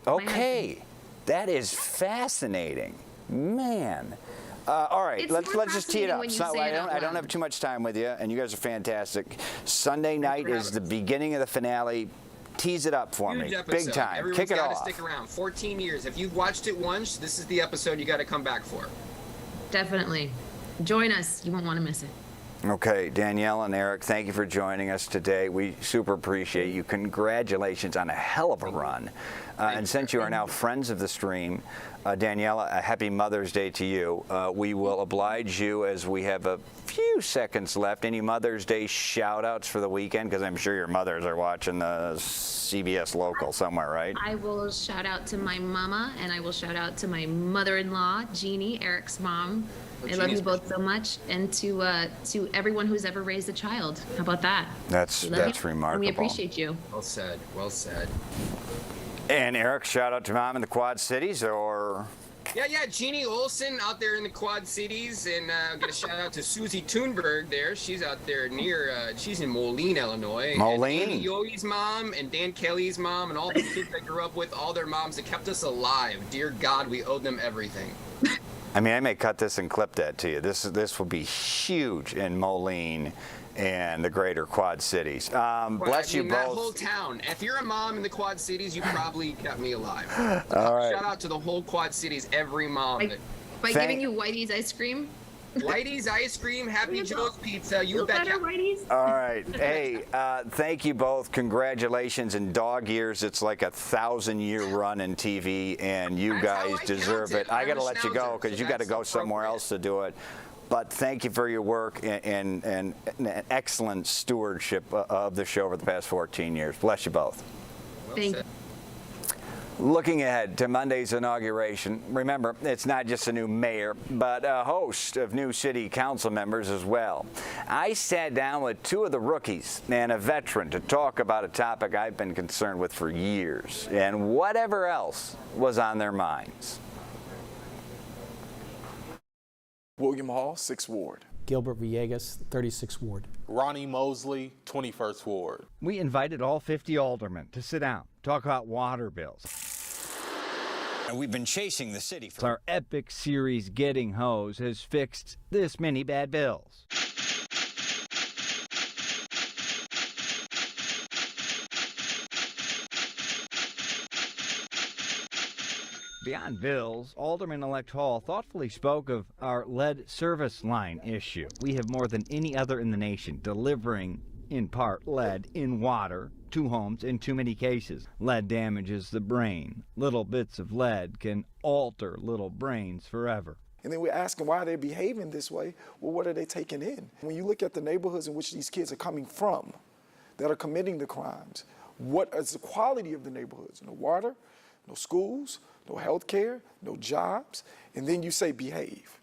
Okay, that is fascinating, man. All right, let's just tee it up. I don't have too much time with you, and you guys are fantastic. Sunday night is the beginning of the finale. Tease it up for me, big time. Everyone's Kick it off. Stick around. 14 years. If you've watched it once, this is the episode you got to come back for. Definitely. Join us. You won't want to miss it. Okay, Danielle and Eric, thank you for joining us today. We super appreciate you. Congratulations on a hell of a run. And since you are now friends of the stream, Daniela, a happy Mother's Day to you. We will oblige you as we have a few seconds left. Any Mother's Day shout-outs for the weekend? Because I'm sure your mothers are watching the CBS local somewhere, right? I will shout out to my mama, and I will shout out to my mother-in-law, Jeannie, Eric's mom. I love you both so much, and to everyone who's ever raised a child. How about that? That's remarkable. And we appreciate you. Well said. Well said. And Eric, shout out to Mom in the Quad Cities, or? Yeah, Jeannie Olsen out there in the Quad Cities, and get a shout out to Susie Thunberg there. She's out there she's in Moline, Illinois. Moline. And Yogi's mom and Dan Kelly's mom and all the kids I grew up with, all their moms that kept us alive. Dear God, we owed them everything. I mean, I may cut this and clip that to you. This will be huge in Moline. and the greater Quad Cities. Bless you both. That whole town. If you're a mom in the Quad Cities, you probably kept me alive. All right. Shout out to the whole Quad Cities, every mom. By giving you Whitey's ice cream? Whitey's ice cream, Happy Joe's pizza, you betcha. All right. Hey, thank you both. Congratulations. In dog years, it's like a 1,000-year run in TV, and you guys deserve it. I got to let you go because you got to go somewhere else to do it. But thank you for your work and excellent stewardship of the show over the past 14 years. Bless you both. Thank you. Looking ahead to Monday's inauguration, remember, it's not just a new mayor, but a host of new city council members as well. I sat down with two of the rookies and a veteran to talk about a topic I've been concerned with for years and whatever else was on their minds. William Hall, 6th Ward. Gilbert Villegas, 36th Ward. Ronnie Mosley, 21st Ward. We invited all 50 aldermen to sit down, talk about water bills. And we've been chasing the city for... Our epic series, Getting Hose, has fixed this many bad bills. Beyond bills, Alderman-elect Hall thoughtfully spoke of our lead service line issue. We have more than any other in the nation delivering, in part, lead in water to homes in too many cases. Lead damages the brain. Little bits of lead can alter little brains forever. And then we're asking why they're behaving this way. Well, what are they taking in? When you look at the neighborhoods in which these kids are coming from that are committing the crimes, what is the quality of the neighborhoods? No water, no schools, no health care, no jobs, and then you say behave.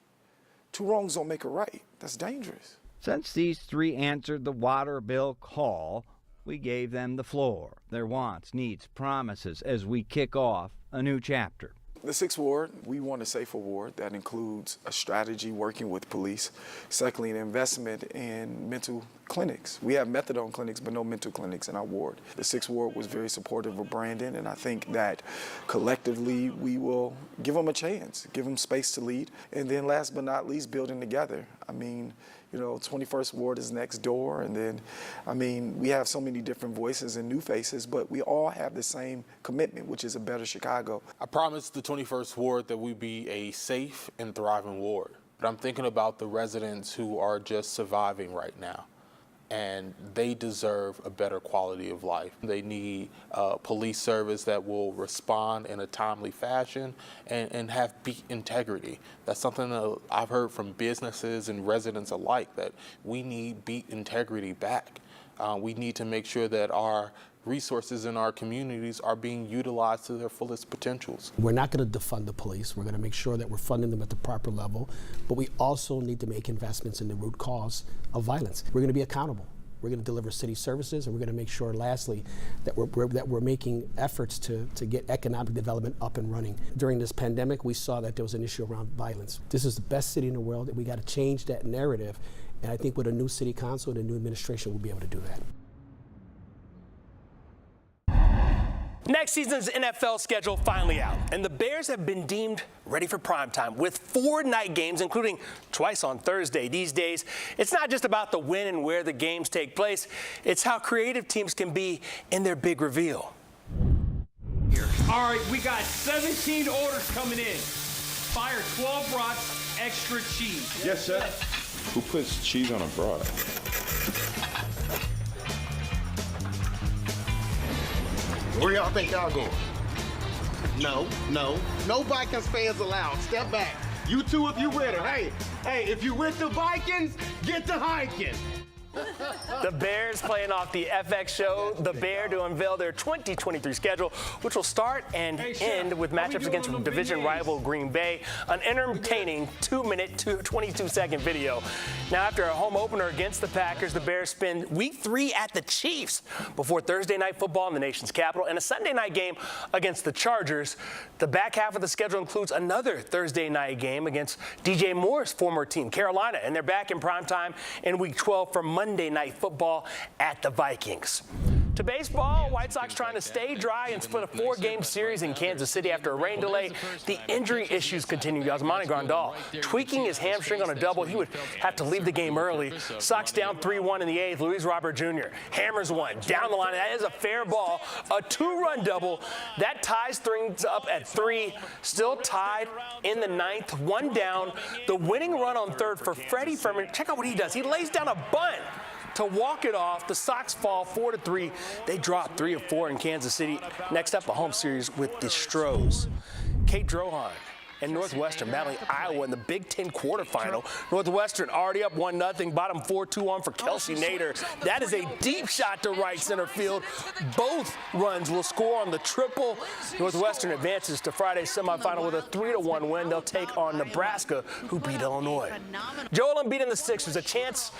Two wrongs don't make a right. That's dangerous. Since these three answered the water bill call, we gave them the floor, their wants, needs, promises as we kick off a new chapter. The 6th Ward, we want a safer ward that includes a strategy working with police. Secondly, an investment in mental clinics. We have methadone clinics, but no mental clinics in our ward. The 6th Ward was very supportive of Brandon, and I think that collectively we will give them a chance, give them space to lead. And then last but not least, building together. I mean, you know, 21st Ward is next door, and then, I mean, we have so many different voices and new faces, but we all have the same commitment, which is a better Chicago. I promised the 21st Ward that we'd be a safe and thriving ward, but I'm thinking about the residents who are just surviving right now, and they deserve a better quality of life. They need police service that will respond in a timely fashion and have beat integrity. That's something that I've heard from businesses and residents alike, that we need beat integrity back. We need to make sure that our resources in our communities are being utilized to their fullest potentials. We're not going to defund the police. We're going to make sure that we're funding them at the proper level, but we also need to make investments in the root cause of violence. We're going to be accountable. We're going to deliver city services, and we're going to make sure, lastly, that we're making efforts to get economic development up and running. During this pandemic, we saw that there was an issue around violence. This is the best city in the world, and we got to change that narrative, and I think with a new city council and a new administration, we'll be able to do that. Next season's NFL schedule finally out, and the Bears have been deemed ready for primetime with 4 night games, including twice on Thursday. These days, it's not just about the when and where the games take place, it's how creative teams can be in their big reveal. All right, we got 17 orders coming in. Fire 12 brats, extra cheese. Yes, sir. Who puts cheese on a brat? Where y'all think y'all going? No Vikings fans allowed. Step back. You two, if you with her. Hey, if you with the Vikings, get to hiking. The Bears playing off the FX show, The Bear, to unveil their 2023 schedule, which will start and end with matchups against division rival Green Bay. An entertaining 2-minute, 22-second video. Now, after a home opener against the Packers, the Bears spend Week 3 at the Chiefs before Thursday night football in the nation's capital and a Sunday night game against the Chargers. The back half of the schedule includes another Thursday night game against DJ Moore's former team, Carolina, and they're back in primetime in Week 12 for Monday Night Football at the Vikings. To baseball, White Sox trying to stay dry and split a 4-game series in Kansas City after a rain delay. The injury issues continue. Yasmani Grandal tweaking his hamstring on a double. He would have to leave the game early. Sox down 3-1 in the 8th. Luis Robert Jr. hammers one down the line. That is a fair ball. A 2-run double. That ties things up at 3. Still tied in the 9th. 1 down. The winning run on 3rd for Freddie Freeman. Check out what he does. He lays down a bunt to walk it off. The Sox fall 4-3. They drop 3 of 4 in Kansas City. Next up, a home series with the Stros. Kate Drohan and Northwestern battling Iowa in the Big Ten quarterfinal. Northwestern already up 1-0, bottom 4-2 on for Kelsey Nader. That is a deep shot to right center field. Both runs will score on the triple. Northwestern advances to Friday's semifinal with a 3-1 win. They'll take on Nebraska, who beat Illinois. Joel Embiid and the Sixers, a chance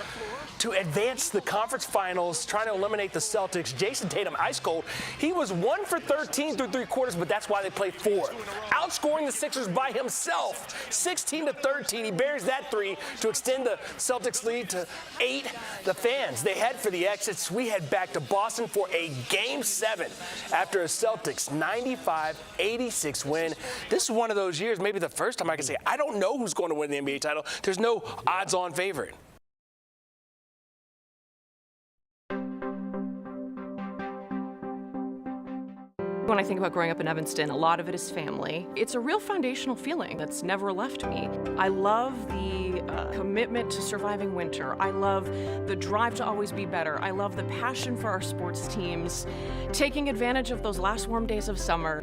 to advance the conference finals, trying to eliminate the Celtics. Jason Tatum, ice cold. He was 1 for 13 through 3 quarters, but that's why they played 4. Outscoring the Sixers by himself, 16-13. He buries that 3 to extend the Celtics lead to 8. The fans, they head for the exits. We head back to Boston for a Game 7 after a Celtics 95-86 win. This is one of those years, maybe the first time I can say, I don't know who's going to win the NBA title. There's no odds-on favorite. When I think about growing up in Evanston, a lot of it is family. It's a real foundational feeling that's never left me. I love the commitment to surviving winter. I love the drive to always be better. I love the passion for our sports teams, taking advantage of those last warm days of summer.